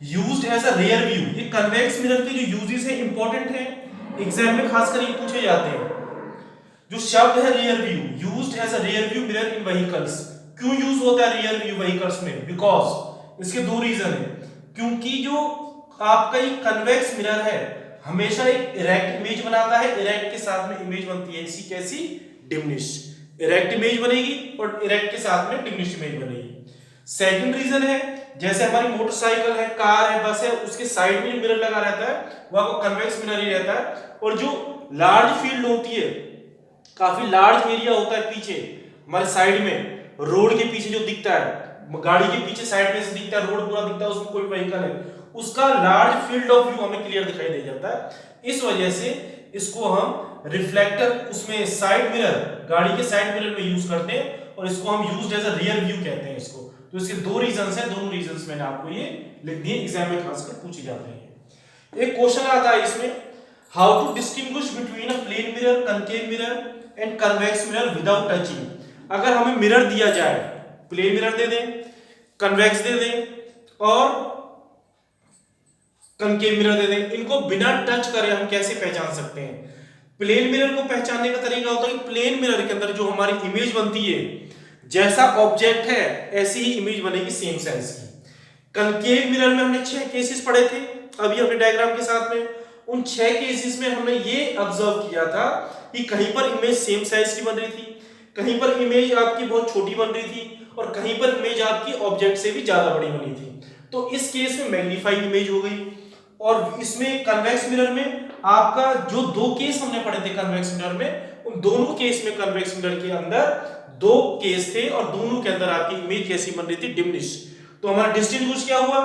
Used as a rear view. ये कन्वेक्स मिरर के जो यूजेस हैं इंपॉर्टेंट हैं, एग्जाम में खासकर ये पूछे जाते हैं। जो शब्द है rear view, used as a rear view mirror in vehicles. क्यों यूज होता है रियर व्यू व्हीकल्स में? बिकॉज इसके 2 रीजन है। क्योंकि जो आपका ये कन्वेक्स मिरर है हमेशा एक इरेक्ट इमेज बनाता है, इरेक्ट के साथ में इमेज बनती है इसी कैसी, डिमिनिश। इरेक्ट इमेज बनेगी और इरेक्ट के साथ में डिमिनिश इमेज बनेगी। सेकंड रीजन है जैसे हमारी मोटरसाइकिल है, कार है, बस है, उसके साइड में मिरर लगा रहता है, वो आपको कन्वेक्स मिरर ही रहता है। और जो लार्ज फील्ड होती है, काफी लार्ज एरिया होता है पीछे हमारे साइड में, रोड के पीछे जो दिखता है, गाड़ी के पीछे साइड में से दिखता है, रोड पूरा दिखता है, उसमें कोई व्हीकल है, उसका लार्ज फील्ड ऑफ व्यू हमें क्लियर दिखाई दे जाता है। इस वजह से इसको हम रिफ्लेक्टर, उसमें साइड मिरर, गाड़ी के साइड मिरर में यूज करते हैं, और इसको हम used as a rear view कहते हैं इसको। तो इसके 2 रीजंस हैं, दोनों रीजंस मैंने आपको ये लिख दिए, एग्जाम में खासकर पूछे जाते हैं। एक क्वेश्चन आता है इसमें, how to distinguish between a plane mirror, concave mirror and convex mirror without touching. अगर हमें मिरर दिया जाए, प्लेन मिरर दे दें, कन्वेक्स दे दें और कनकेव मिरर दे दें, इनको बिना टच करे हम कैसे पहचान सकते हैं? प्लेन मिरर को पहचानने का तरीका होता है कि प्लेन मिरर के अंदर जो हमारी इमेज बनती है, जैसा ऑब्जेक्ट है ऐसी ही इमेज बनेगी सेम साइज की। कनकेव मिरर में हमने 6 केसेस पढ़े थे अभी अपने डायग्राम के साथ में। उन 6 केसेस में हमने ये ऑब्जर्व किया था कि कहीं पर इमेज सेम साइज की बन रही थी, कहीं पर इमेज आपकी बहुत छोटी बन रही थी, और कहीं पर इमेज आपकी ऑब्जेक्ट से भी ज्यादा बड़ी बनी थी। तो इस केस में मैग्नीफाइड इमेज हो गई। और इसमें कन्वेक्स मिरर में आपका जो 2 केस हमने पढ़े थे कन्वेक्स मिरर में, उन दोनों केस में कन्वेक्स मिरर के अंदर 2 केस थे, और दोनों के अंदर आपकी इमेज कैसी बन रही थी? डिमिनिश। तो हमारा डिस्टिंग्विश क्या हुआ?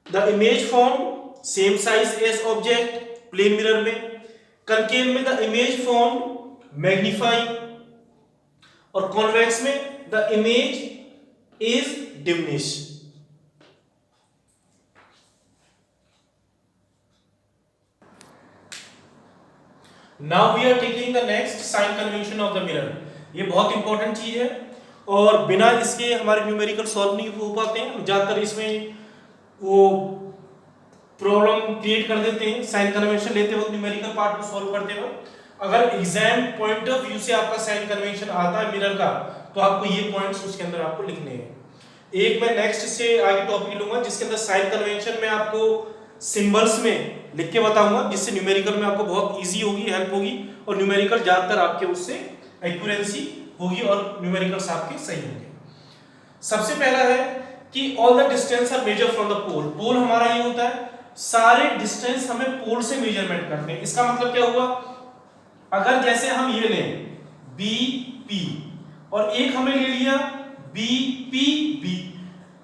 The image form same size as object plane mirror में, कनकेव में द इमेज फॉर्म मैग्नीफाई, और कॉन्वेक्स में the image is diminish. Now we are taking the next sign convention of the mirror. ये बहुत important चीज है, और बिना इसके हमारे न्यूमेरिकल सॉल्व नहीं हो पाते हैं। ज्यादातर इसमें वो प्रॉब्लम क्रिएट कर देते हैं साइन कन्वेंशन लेते वक्त, न्यूमेरिकल पार्ट को सॉल्व करते वक्त। अगर एग्जाम पॉइंट ऑफ व्यू से आपका साइन कन्वेंशन आता है मिरर का, तो आपको ये पॉइंट्स उसके अंदर आपको लिखने हैं। एक मैं नेक्स्ट से आगे टॉपिक लूंगा जिसके अंदर साइन कन्वेंशन में आपको सिंबल्स में लिख के बताऊंगा, जिससे न्यूमेरिकल में आपको बहुत इजी होगी, हेल्प होगी, और न्यूमेरिकल ज्यादातर आपके उससे एक्यूरेंसी होगी और न्यूमेरिकल्स आपके सही होंगे। सबसे पहला है कि all the distance are measure from the pole. Pole हमारा ये होता है सारे डिस्टेंस हमें पोल से मेजरमेंट करते हैं। इसका मतलब क्या हुआ, अगर जैसे हम ये लें बी पी और एक हमें ले लिया बी पी बी,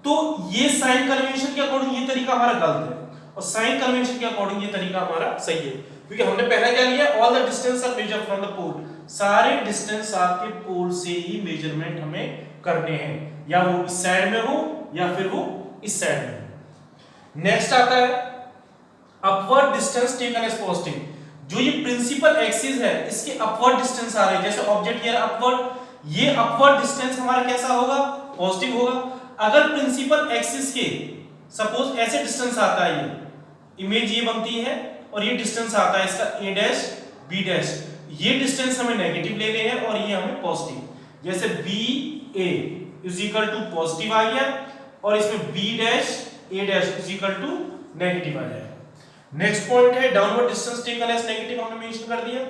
तो ये साइन कन्वेंशन के अकॉर्डिंग ये तरीका हमारा गलत है और साइन कन्वेंशन के अकॉर्डिंग ये तरीका हमारा सही है, क्योंकि हमने पहला क्या लिया, all the distance are measure from the pole. सारे डिस्टेंस आपके पोल से ही मेजरमेंट हमें करने हैं, या वो इस साइड में हो या फिर वो इस साइड में हो। नेक्स्ट आता है upward distance taken as positive. जो ये प्रिंसिपल एक्सिस है इसके अपवर्ड डिस्टेंस आ रहे हैं, जैसे ऑब्जेक्ट हियर अपवर्ड, ये अपवर्ड डिस्टेंस हमारा कैसा होगा, पॉजिटिव होगा। अगर प्रिंसिपल एक्सिस के सपोज ऐसे डिस्टेंस आता है, ये इमेज ये बनती है और ये डिस्टेंस आता है इसका a डैश b डैश, ये डिस्टेंस हमें नेगेटिव लेने हैं और ये हमें पॉजिटिव। जैसे ba is equal to positive आ गया और इसमें b dash a dash is equal to negative आ जाएगा। नेक्स्ट पॉइंट है downward distance taken as negative, हमने मेंशन कर दिया।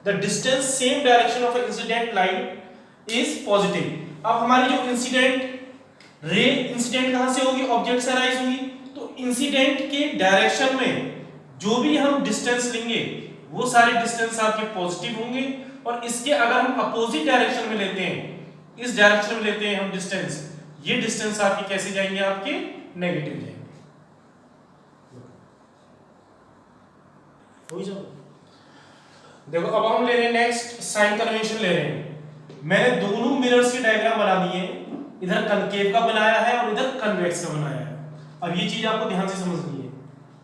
The distance same direction of incident light is positive. अब हमारी जो इंसिडेंट रे इंसिडेंट कहां से होगी, ऑब्जेक्ट से अराइज होगी, तो इंसिडेंट के डायरेक्शन में जो भी हम डिस्टेंस लेंगे वो सारे डिस्टेंस आपके पॉजिटिव होंगे, और इसके अगर हम अपोजिट डायरेक्शन में लेते हैं, इस डायरेक्शन में लेते हैं हम डिस्टेंस, ये डिस्टेंस आपके कैसे जाएंगे, आपके नेगेटिव जाएंगे। हो ही जाओ। देखो अब हम ले रहे हैं नेक्स्ट साइन कन्वेंशन ले रहे हैं। मैंने दोनों मिरर्स के डायग्राम बना दिए हैं, इधर कनकेव का बनाया है और इधर कन्वेक्स का बनाया है। अब ये चीज आपको ध्यान से समझनी है,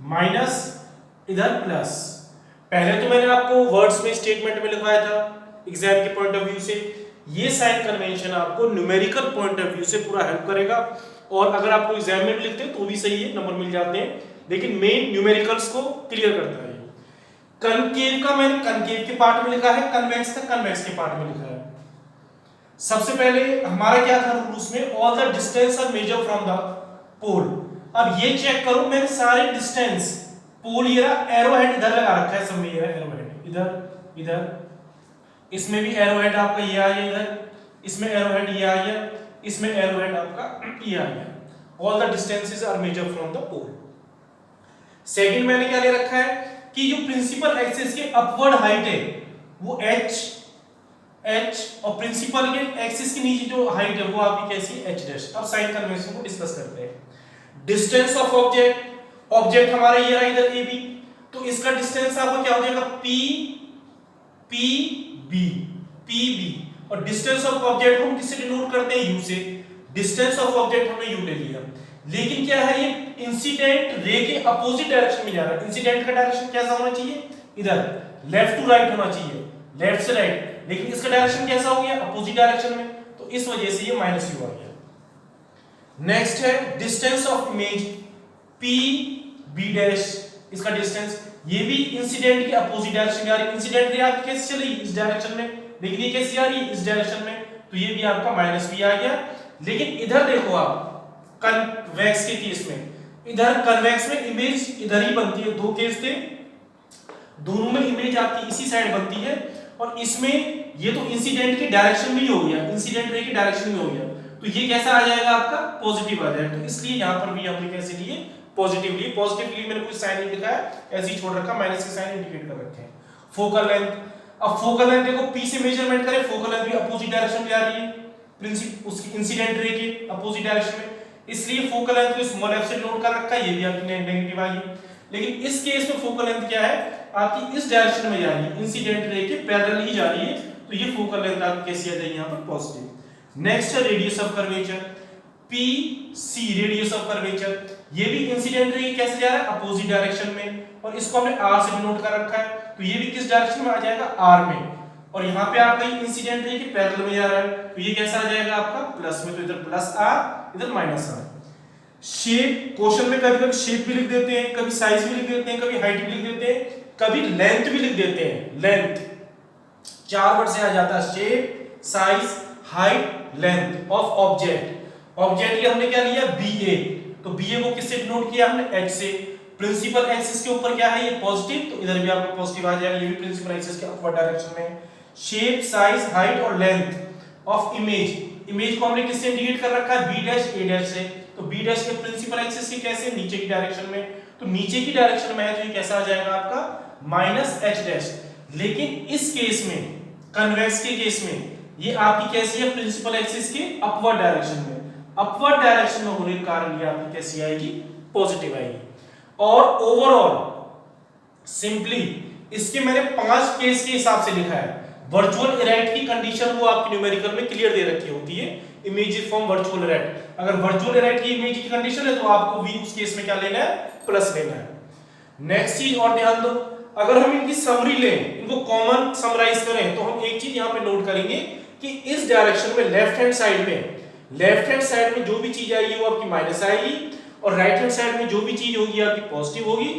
माइनस इधर प्लस। पहले तो मैंने आपको वर्ड्स में स्टेटमेंट में लिखवाया था एग्जाम के पॉइंट ऑफ व्यू से, ये साइन कन्वेंशन आपको न्यूमेरिकल पॉइंट ऑफ व्यू से पूरा हेल्प करेगा, और अगर आपको एग्जाम में भी लिखते हैं तो भी सही है, नंबर मिल जाते हैं, लेकिन मेन न्यूमेरिकल्स को क्लियर करता है। कनकेव का मैंने कनकेव के पार्ट में लिखा है, कन्वेक्स का कन्वेक्स के पार्ट में लिखा है। सबसे पहले हमारा क्या था रूल उसमें, all the distance are measure from the pole. अब ये चेक करो मैंने सारे डिस्टेंस पोल, ये एरो हेड इधर लगा रखा है, सब में ये एरो हेड इधर इधर, इसमें भी एरो हेड आपका ये आ गया इधर, इसमें एरो हेड ये आ गया, इसमें एरो हेड आपका ये आ गया। All the distances are measure from the pole. Second मैंने क्या ले रखा है कि जो प्रिंसिपल एक्सिस के अपवर्ड हाइट है वो h और प्रिंसिपल के एक्सिस के नीचे जो हाइट है वो आपकी कैसी है, h डैश। अब साइन कन्वेंशन को डिस्कस करते हैं। डिस्टेंस ऑफ ऑब्जेक्ट, ऑब्जेक्ट हमारा ये रहा इधर ab, तो इसका डिस्टेंस आपको क्या हो जाएगा pb, और डिस्टेंस ऑफ ऑब्जेक्ट हम किससे डिनोट करते हैं, u से। डिस्टेंस ऑफ ऑब्जेक्ट हमने u ले लिया, लेकिन क्या है ये इंसिडेंट रे के अपोजिट डायरेक्शन में जा रहा है। इंसिडेंट का डायरेक्शन कैसा होना चाहिए, इधर लेफ्ट टू राइट होना चाहिए, लेफ्ट से राइट, लेकिन इसका डायरेक्शन कैसा हो गया, अपोजिट डायरेक्शन में, तो इस वजह से ये माइनस यू आ गया। नेक्स्ट है distance of image P B dash, इसका डिस्टेंस, ये भी इंसिडेंट के अपोजिट डायरेक्शन में आ रही है। इंसिडेंट रे आपकी कैसे चल रही है, इस डायरेक्शन में, लेकिन ये कैसे आ रही है, इस डायरेक्शन में, तो ये भी आपका माइनस भी आ गया। लेकिन इधर देखो आप कन्वेक्स के केस में, इधर कन्वेक्स में इमेज इधर ही बनती है, दो केस थे, दोनों में इमेज आपकी इसी साइड बनती है, और इसमें ये तो इंसिडेंट के डायरेक्शन में ही हो गया, इंसिडेंट रे के डायरेक्शन में हो गया, तो ये कैसा आ जाएगा आपका, पॉजिटिव आ जाएगा। तो इसलिए यहां पर भी हमने कैसे लिए, पॉजिटिव लिए। पॉजिटिव लिए मैंने कोई साइन नहीं लिखा है, ऐसे ही छोड़ रखा, माइनस के साइन इंडिकेट कर रखे हैं। फोकल लेंथ, अब फोकल लेंथ देखो p से मेजरमेंट करें, फोकल लेंथ भी अपोजिट डायरेक्शन में जा रही है, प्रिंसिपल उसकी इंसिडेंट रे के अपोजिट डायरेक्शन में, इसलिए फोकल लेंथ को स्मॉल f से डिनोट कर रखा है, ये भी आपकी नेगेटिव आ गई। लेकिन इस केस में फोकल लेंथ क्या है, आपकी इस डायरेक्शन में जा रही है, इंसिडेंट रे के पैरेलल ही जा रही है, तो ये फोकल लेंथ आपकी कैसी आ जाएगी यहां पर, पॉजिटिव। नेक्स्ट है radius of curvature, PC radius of curvature, ये भी इंसिडेंट रे कैसे जा रहा है, अपोजिट डायरेक्शन में, और इसको हमने r से डिनोट कर रखा है, तो ये भी किस डायरेक्शन में आ जाएगा, r में, और यहाँ पे आपका इंसिडेंट रे के पैरेलल में जा रहा है, तो ये कैसा आ जाएगा आपका, प्लस में, तो इधर प्लस r इधर माइनस r। शेप, क्वेश्चन में कभी कभी शेप भी लिख देते हैं, कभी साइज भी लिख देते हैं, कभी हाइट भी लिख देते हैं, कभी लेंथ भी लिख देते हैं। लेंथ 4 वर्ड से आ जाता है, shape, size, height, length of object. Object ये हमने क्या लिया, BA, तो BA को किससे डिनोट किया हमने, H से। प्रिंसिपल एक्सिस के ऊपर क्या है, ये पॉजिटिव, तो इधर भी आपको पॉजिटिव आ जाएगा, ये भी प्रिंसिपल एक्सिस के अपवर्ड डायरेक्शन में। शेप, साइज, हाइट और लेंथ ऑफ इमेज, इमेज को हमने किससे इंडिकेट कर रखा है, B डैश A डैश से। तो B डैश के प्रिंसिपल एक्सिस के कैसे, नीचे की डायरेक्शन में, तो नीचे की डायरेक्शन में है तो ये कैसा आ जाएगा आपका -H डैश। लेकिन इस केस में, कन्वेक्स के केस में, ये आपकी कैसी है, प्रिंसिपल एक्सिस के अपवर्ड डायरेक्शन में। अपवर्ड डायरेक्शन में होने के कारण ये आपकी कैसी आएगी, पॉजिटिव आएगी। और ओवरऑल सिंपली इसके मैंने 5 केस के हिसाब से लिखा है। वर्चुअल इरेक्ट की कंडीशन वो आपकी न्यूमेरिकल में क्लियर दे रखी होती है, इमेज फ्रॉम वर्चुअल इरेक्ट। अगर वर्चुअल इरेक्ट की इमेज की कंडीशन है तो आपको v उस केस में क्या लेना है, प्लस लेना है। नेक्स्ट चीज और ध्यान दो, अगर हम इनकी समरी लें, इनको कॉमन समराइज करें, तो हम एक चीज यहां पे नोट करेंगे कि इस डायरेक्शन में लेफ्ट हैंड साइड में जो भी चीज आएगी वो आपकी माइनस आएगी, और राइट हैंड साइड में जो भी चीज होगी आपकी पॉजिटिव होगी।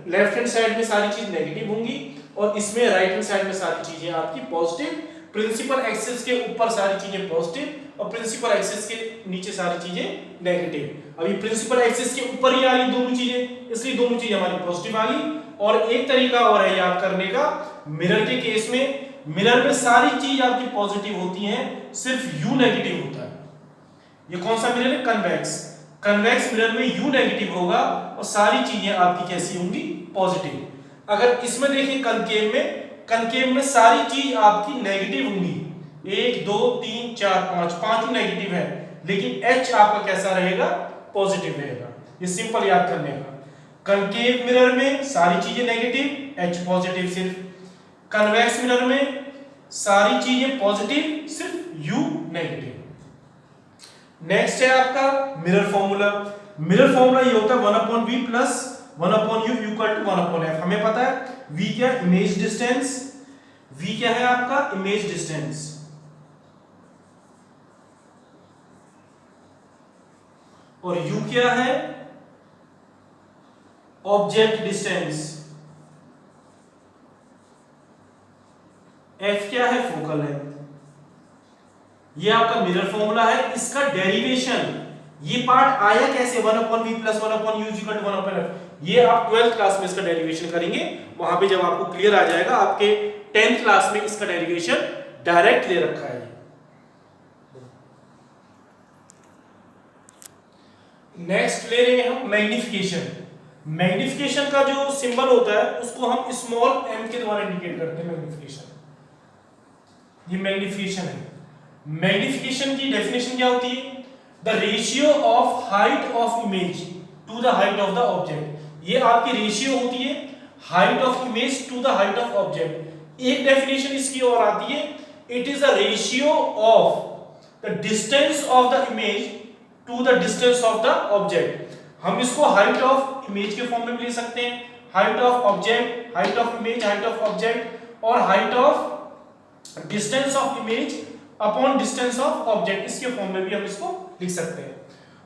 लेफ्ट हैंड साइड में सारी चीज नेगेटिव होंगी और इसमें राइट हैंड साइड में सारी चीजें आपकी पॉजिटिव। प्रिंसिपल एक्सिस के ऊपर सारी चीजें पॉजिटिव और प्रिंसिपल एक्सिस के नीचे सारी चीजें नेगेटिव। अभी प्रिंसिपल एक्सिस के ऊपर ही आ रही दोनों चीजें, इसलिए दोनों चीजें हमारी पॉजिटिव आ गई। और एक तरीका और है याद करने का, मिरर के केस में, मिरर में सारी चीज आपकी पॉजिटिव होती है, सिर्फ U नेगेटिव होता है। ये कौन सा मिरर है, कन्वेक्स। कन्वेक्स मिरर में U नेगेटिव होगा और सारी चीजें आपकी कैसी होंगी, पॉजिटिव। अगर इसमें देखिए कंकेव में सारी चीज आपकी नेगेटिव होंगी, 1 2 3 4 5 पांचों नेगेटिव है, लेकिन H आपका कैसा रहेगा, पॉजिटिव रहेगा। ये सिंपल याद करने का, कंकेव मिरर में सारी चीजें नेगेटिव, H पॉजिटिव सिर्फ। कन्वेक्स मिरर में सारी चीजें पॉजिटिव, सिर्फ U नेगेटिव। नेक्स्ट है आपका मिरर फॉर्मूला। मिरर फॉर्मूला ये होता है 1/v plus 1/u equal to 1/f। हमें पता है v क्या, इमेज डिस्टेंस, v क्या है आपका, इमेज डिस्टेंस, और u क्या है, ऑब्जेक्ट डिस्टेंस, f क्या है, फोकल लेंथ। ये आपका मिरर फॉर्मूला है। इसका डेरिवेशन, ये पार्ट आया कैसे, 1/v plus 1/u equal to 1/f। ये आप 12th क्लास में इसका डेरिवेशन करेंगे, वहां पे जब आपको क्लियर आ जाएगा। आपके 10th क्लास में इसका डेरिवेशन डायरेक्ट दे रखा है। नेक्स्ट ले रहे हैं हम मैग्निफिकेशन। मैग्निफिकेशन का जो सिंबल होता है उसको हम स्मॉल m के द्वारा इंडिकेट करते हैं, मैग्निफिकेशन। ये मैग्निफिकेशन है। मैग्निफिकेशन की डेफिनेशन क्या होती है, the ratio of height of image to the height of the object. ये आपकी रेशियो होती है height of image to the height of object. एक डेफिनेशन इसकी और आती है, it is the ratio of the distance of the image to the distance of the object. हम इसको हाइट ऑफ इमेज के फॉर्म में भी ले सकते हैं, height of object, height of image, height of object, और height of distance of image upon distance of object, इसके फॉर्म में भी हम इसको लिख सकते हैं।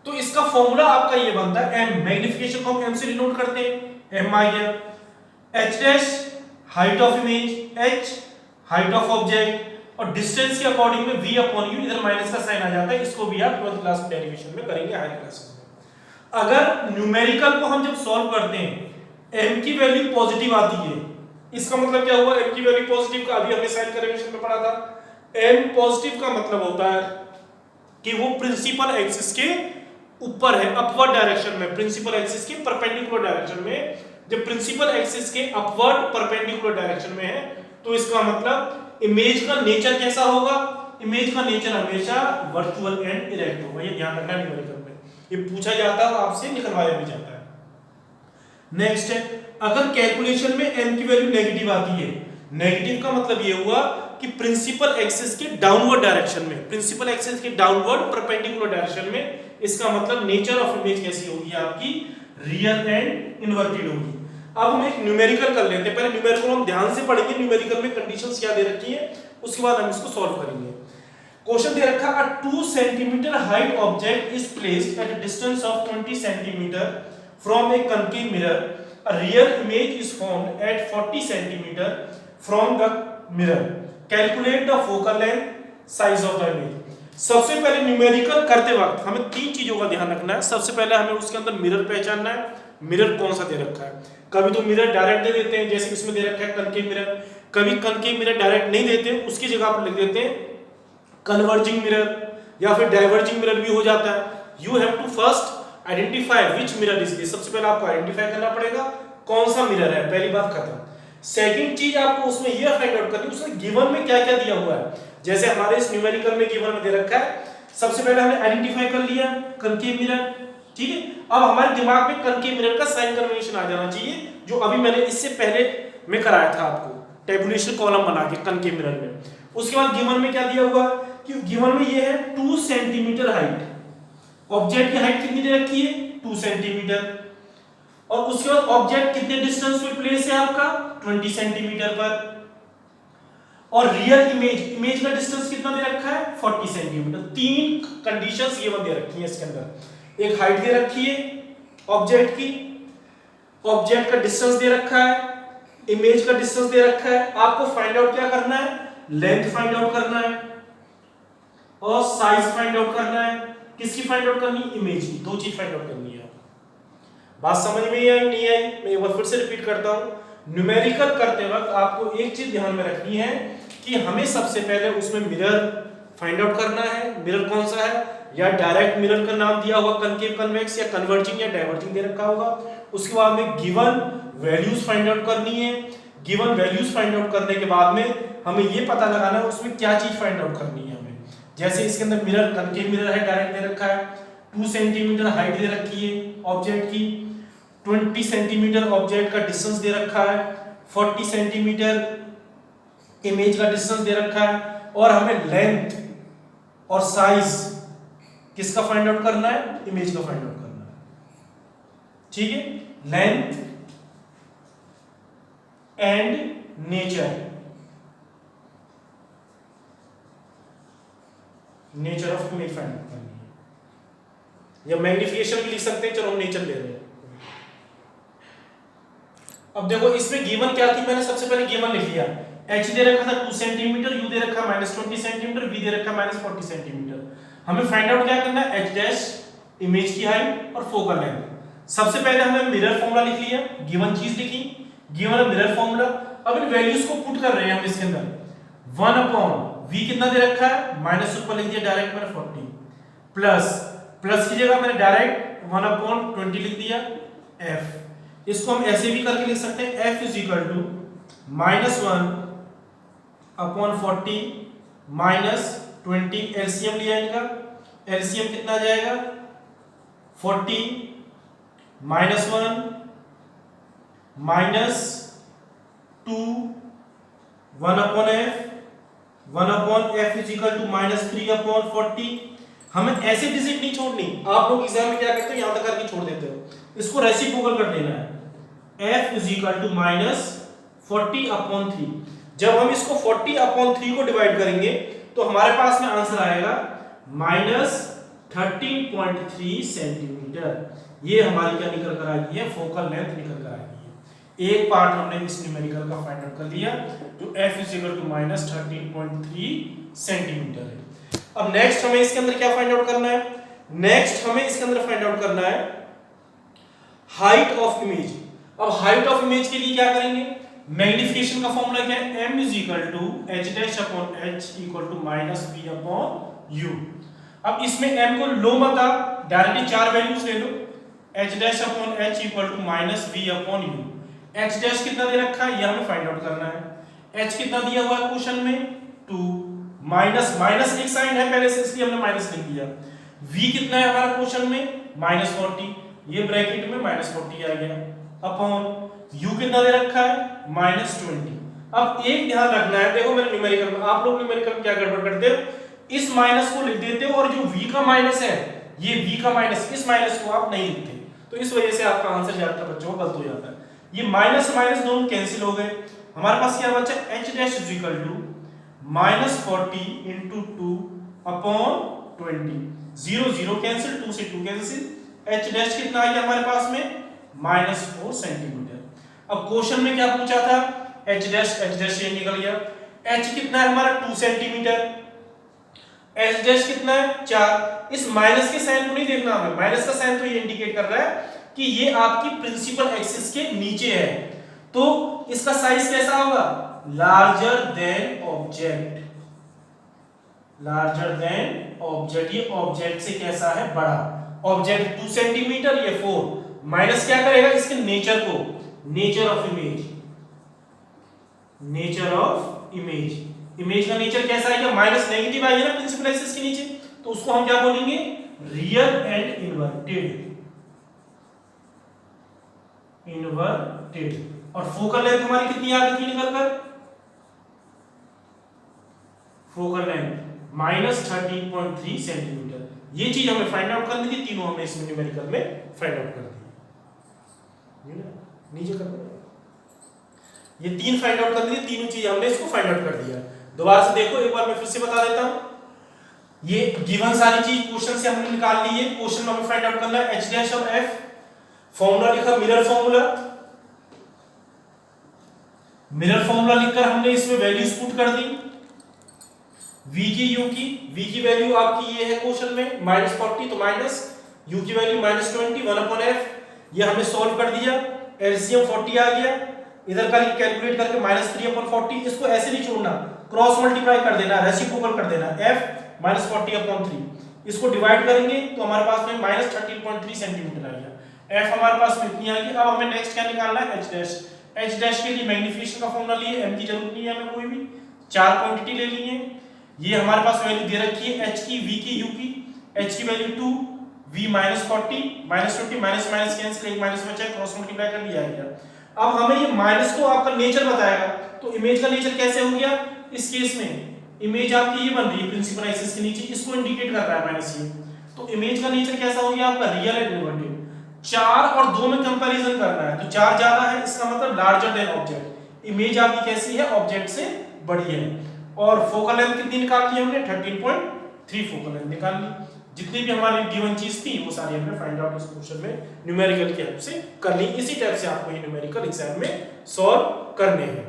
तो इसका फॉर्मूला आपका ये बनता है m। मैग्निफिकेशन को हम m से डिनोट करते हैं, m आ गया, h dash height of image, h height of object, और डिस्टेंस के अकॉर्डिंग में v अपॉन u, इधर माइनस का साइन आ जाता है। इसको भी आप 12th क्लास में डेरिवेशन में करेंगे, हायर क्लास में। अगर न्यूमेरिकल को हम जब सॉल्व करते हैं, m की वैल्यू पॉजिटिव आती है, इसका मतलब क्या हुआ, m की वैल्यू पॉजिटिव का अभी हमने साइन कन्वेंशन में पढ़ा था। m पॉजिटिव का मतलब होता है कि वो प्रिंसिपल एक्सिस के ऊपर है, अपवर्ड डायरेक्शन में, प्रिंसिपल एक्सिस के परपेंडिकुलर डायरेक्शन में। जब प्रिंसिपल एक्सिस के अपवर्ड परपेंडिकुलर डायरेक्शन में है तो इसका मतलब इमेज का नेचर कैसा होगा, इमेज का नेचर हमेशा वर्चुअल एंड इरेक्ट होगा। ये ध्यान रखना न्यूमेरिकल में, ये पूछा जाता है आपसे, निकलवाया भी जाता है। नेक्स्ट है, अगर कैलकुलेशन में m की वैल्यू नेगेटिव आती है, नेगेटिव का मतलब ये हुआ कि प्रिंसिपल एक्सिस के डाउनवर्ड डायरेक्शन में, प्रिंसिपल एक्सिस के डाउनवर्ड परपेंडिकुलर डायरेक्शन में, इसका मतलब नेचर ऑफ इमेज कैसी होगी आपकी, रियल एंड इन्वर्टेड होगी। अब हम एक न्यूमेरिकल कर लेते हैं। पहले न्यूमेरिकल हम ध्यान से पढ़ेंगे, न्यूमेरिकल में कंडीशंस क्या दे रखी है, उसके बाद हम इसको सॉल्व करेंगे। क्वेश्चन दे रखा है 2 centimetre height object is placed at a distance of 20 centimetre from A concave mirror, a real image is formed at 40 centimetre from the mirror, calculate the focal length size of the image. सबसे पहले numerical करते वक्त हमें तीन चीजों का ध्यान रखना है। सबसे पहले हमें उसके अंदर मिरर पहचानना है, मिरर कौन सा दे रखा है। कभी तो मिरर डायरेक्ट दे देते हैं, जैसे इसमें दे रखा है कनकेव मिरर, कभी कनकेव मिरर डायरेक्ट नहीं देते, उसकी जगह पर लिख देते हैं कन्वर्जिंग मिरर या फिर डाइवर्जिंग मिरर भी हो जाता है। You have to first identify which mirror is this. सबसे पहले आपको आइडेंटिफाई करना पड़ेगा कौन सा मिरर है, पहली बात खत्म। सेकंड चीज आपको उसमें यह फाइंड आउट करनी है उसमें गिवन में क्या क्या दिया हुआ है। जैसे हमारे इस न्यूमेरिकल में गिवन में दे रखा है, सबसे पहले हमने आइडेंटिफाई कर लिया कनकेव मिरर, ठीक है। अब हमारे दिमाग में कनकेव मिरर का साइन कन्वेंशन आ जाना चाहिए, जो अभी मैंने इससे पहले में कराया था आपको टेबुलेशन कॉलम बना के कनकेव मिरर में। उसके बाद गिवन में क्या दिया हुआ कि गिवन में ये है 2 सेंटीमीटर हाइट, ऑब्जेक्ट की हाइट कितनी दे रखी है 2 सेंटीमीटर, और उसके बाद ऑब्जेक्ट कितने डिस्टेंस पे प्लेस है आपका 20 सेंटीमीटर पर, और रियल इमेज का डिस्टेंस कितना दे रखा है 40 सेंटीमीटर। तीन कंडीशंस ये दे रखी है इसके अंदर। एक हाइट दे रखी है ऑब्जेक्ट की, ऑब्जेक्ट का डिस्टेंस दे रखा है, इमेज का डिस्टेंस दे रखा है। आपको फाइंड आउट क्या करना है, लेंथ फाइंड आउट करना है और साइज फाइंड आउट करना है। किसकी फाइंड आउट करनी, इमेज की। दो चीज फाइंड आउट करनी है। बात समझ में आई नहीं आई, मैं एक बार फिर से रिपीट करता हूं। न्यूमेरिकल करते वक्त आपको एक चीज ध्यान में रखनी है कि हमें सबसे पहले उसमें मिरर फाइंड आउट करना है, मिरर कौन सा है, या डायरेक्ट मिरर का नाम दिया हुआ कनकेव, कन्वेक्स, या कन्वर्जिंग या डाइवर्जिंग दे रखा होगा। उसके बाद में गिवन वैल्यूज फाइंड आउट करनी है। गिवन वैल्यूज फाइंड आउट करने के बाद में हमें ये पता लगाना है उसमें क्या चीज फाइंड आउट करनी है हमें। जैसे इसके अंदर मिरर कनकेव मिरर है, डायरेक्ट दे रखा है, 2 सेंटीमीटर हाइट दे रखी है ऑब्जेक्ट की, 20 सेंटीमीटर ऑब्जेक्ट का डिस्टेंस दे रखा है, 40 सेंटीमीटर इमेज का डिस्टेंस दे रखा है, और हमें लेंथ और साइज किसका फाइंड आउट करना है, इमेज का फाइंड आउट करना है, ठीक है। Length and nature, nature of image find out करनी है, या मैग्निफिकेशन भी लिख सकते हैं, चलो हम नेचर ले रहे हैं। अब देखो इसमें गिवन क्या थी, मैंने सबसे पहले गिवन लिख लिया, h दे रखा था 2 सेंटीमीटर, u दे रखा -20 सेंटीमीटर, v दे रखा -40 सेंटीमीटर। हमें फाइंड आउट क्या करना है, h डैश इमेज की हाइट और फोकल लेंथ। सबसे पहले हमने मिरर फॉर्मूला लिख लिया, गिवन चीज लिखी, गिवन मिरर फॉर्मूला। अब इन वैल्यूज को पुट कर रहे हैं हम इसके अंदर। 1/v कितना दे रखा है, माइनस ऊपर लिख दिया डायरेक्ट मैंने 40, प्लस की जगह मैंने डायरेक्ट 1/20 लिख दिया f। इसको हम ऐसे भी करके लिख सकते हैं, f is equal to -1/40 -20। LCM लिया इनका, एलसीएम कितना आ जाएगा 40 -1 -2 1/f 1/f is equal to -3/40। हमें ऐसे डिजिट नहीं छोड़नी। आप लोग एग्जाम में क्या करते हो, यहां तक करके छोड़ देते हो, इसको रेसिप्रोकल कर देना है। f is equal to -40/3। जब हम इसको 40/3 को डिवाइड करेंगे तो हमारे पास में आंसर आएगा -13.3 सेंटीमीटर। ये हमारी क्या निकल कर आएगी है, फोकल लेंथ निकल कर आएगी है। एक पार्ट हमने इस न्यूमेरिकल का फाइंड आउट कर लिया, जो f is equal to -13.3 centimetre है। अब नेक्स्ट हमें इसके अंदर क्या फाइंड आउट करना है, नेक्स्ट हमें इसके अंदर फाइंड आउट करना है हाइट ऑफ इमेज। अब हाइट ऑफ इमेज के लिए क्या करेंगे, मैग्निफिकेशन का फॉर्मूला क्या है, m is equal to h dash upon h equal to -v/u। अब इसमें m को लो मत आप, डायरेक्टली चार वैल्यूज ले लो, h dash upon h equal to -v/u। h dash कितना दे रखा है, ये हमें फाइंड आउट करना है। h कितना दिया हुआ है क्वेश्चन में 2, माइनस एक साइन है पहले से, इसलिए हमने माइनस लिख दिया। v कितना है हमारा क्वेश्चन में -40, ये ब्रैकेट में -40 आ गया, अपॉन u कितना दे रखा है -20। अब एक ध्यान रखना है, देखो मेरे न्यूमेरिकल में, आप लोग न्यूमेरिकल में क्या गड़बड़ करते हो, इस माइनस को लिख देते हो, और जो v का माइनस है, ये v का माइनस, इस माइनस को आप नहीं लिखते, तो इस वजह से आपका आंसर ज्यादातर बच्चों को गलत हो जाता है। ये माइनस माइनस दोनों कैंसिल हो गए, हमारे पास क्या बचा, h dash is equal to -40 × 2 upon 20, 0 0 cancel, 2 से 2 कैंसिल, h डैश कितना आ गया हमारे पास में -4 सेंटीमीटर। अब क्वेश्चन में क्या पूछा था, h डैश ये निकल गया, h कितना है हमारा 2 सेंटीमीटर, h डैश कितना है 4। इस माइनस के साइन को नहीं देखना हमें, माइनस का साइन तो ये इंडिकेट कर रहा है कि ये आपकी प्रिंसिपल एक्सिस के नीचे है, तो इसका साइज कैसा होगा, larger than object, larger than object, ये ऑब्जेक्ट से कैसा है बड़ा, ऑब्जेक्ट 2 सेंटीमीटर, ये 4, माइनस क्या करेगा इसके नेचर को, nature of image, nature of image, image का नेचर कैसा आएगा, माइनस नेगेटिव आएगा ना प्रिंसिपल एक्सिस के नीचे, तो उसको हम क्या बोलेंगे, रियल एंड इन्वर्टेड, इन्वर्टेड। और फोकल लेंथ हमारी कितनी आ गई थी निकलकर, फोकल लेंथ -13.3 सेंटीमीटर। ये चीज हमें फाइंड आउट करनी थी, तीनों हमने इसमें न्यूमेरिकल में फाइंड आउट कर दी, नीचे कर दो, ये तीन फाइंड आउट करनी थी, तीनों चीज हमने इसको फाइंड आउट कर दिया। दोबारा से देखो, एक बार मैं फिर से बता देता हूं, ये गिवन सारी चीज क्वेश्चन से हमने निकाल ली है, क्वेश्चन में हमें फाइंड आउट करना है h डैश और f, फॉर्मूला लिखा मिरर फॉर्मूला, मिरर फॉर्मूला लिखकर हमने इसमें वैल्यूज पुट कर दी, v की u की वैल्यू आपकी ये है क्वेश्चन में -40, तो माइनस u की वैल्यू -20 1/f, ये हमने सॉल्व कर दिया, एलसीएम 40 आ गया, इधर का कैलकुलेट करके -3/40, इसको ऐसे नहीं छोड़ना, क्रॉस मल्टीप्लाई कर देना, रेसिप्रोकल कर देना, f -40/3, इसको डिवाइड करेंगे तो हमारे पास में -13.3 सेंटीमीटर आ गया, f हमारे पास में इतनी आ गई। अब हमें नेक्स्ट क्या निकालना है, h डैश, h डैश के लिए मैग्नीफिकेशन का फॉर्मूला लिए, m की जरूरत नहीं है हमें, कोई भी 4 क्वांटिटी ले ली है, ये हमारे पास वैल्यू दे रखी है h की, v की, u की, h की value 2, v -40 -20 minus minus cancel, एक माइनस बचा है, क्रॉस मल्टीप्लाई कर दिया गया। अब हमें ये माइनस को आपका नेचर बताएगा, तो इमेज का नेचर कैसे हो गया, इस केस में इमेज आपकी ये बन रही है प्रिंसिपल एक्सिस के नीचे, इसको इंडिकेट कर रहा है माइनस ये, तो इमेज का नेचर कैसा हो गया आपका, रियल एंड इन्वर्टेड। 4 और 2 में कंपैरिजन करना है, तो 4 ज्यादा है, इसका मतलब लार्जर देन ऑब्जेक्ट, इमेज आपकी कैसी है, ऑब्जेक्ट से बड़ी है। और फोकल लेंथ कितनी निकाल ली हमने, 13.3 फोकल लेंथ निकाल ली। जितनी भी हमारी गिवन चीज थी वो सारी हमने फाइंड आउट इस क्वेश्चन में न्यूमेरिकल की हेल्प से कर ली। इसी टाइप से आपको ये न्यूमेरिकल एग्जाम में सॉल्व करने हैं।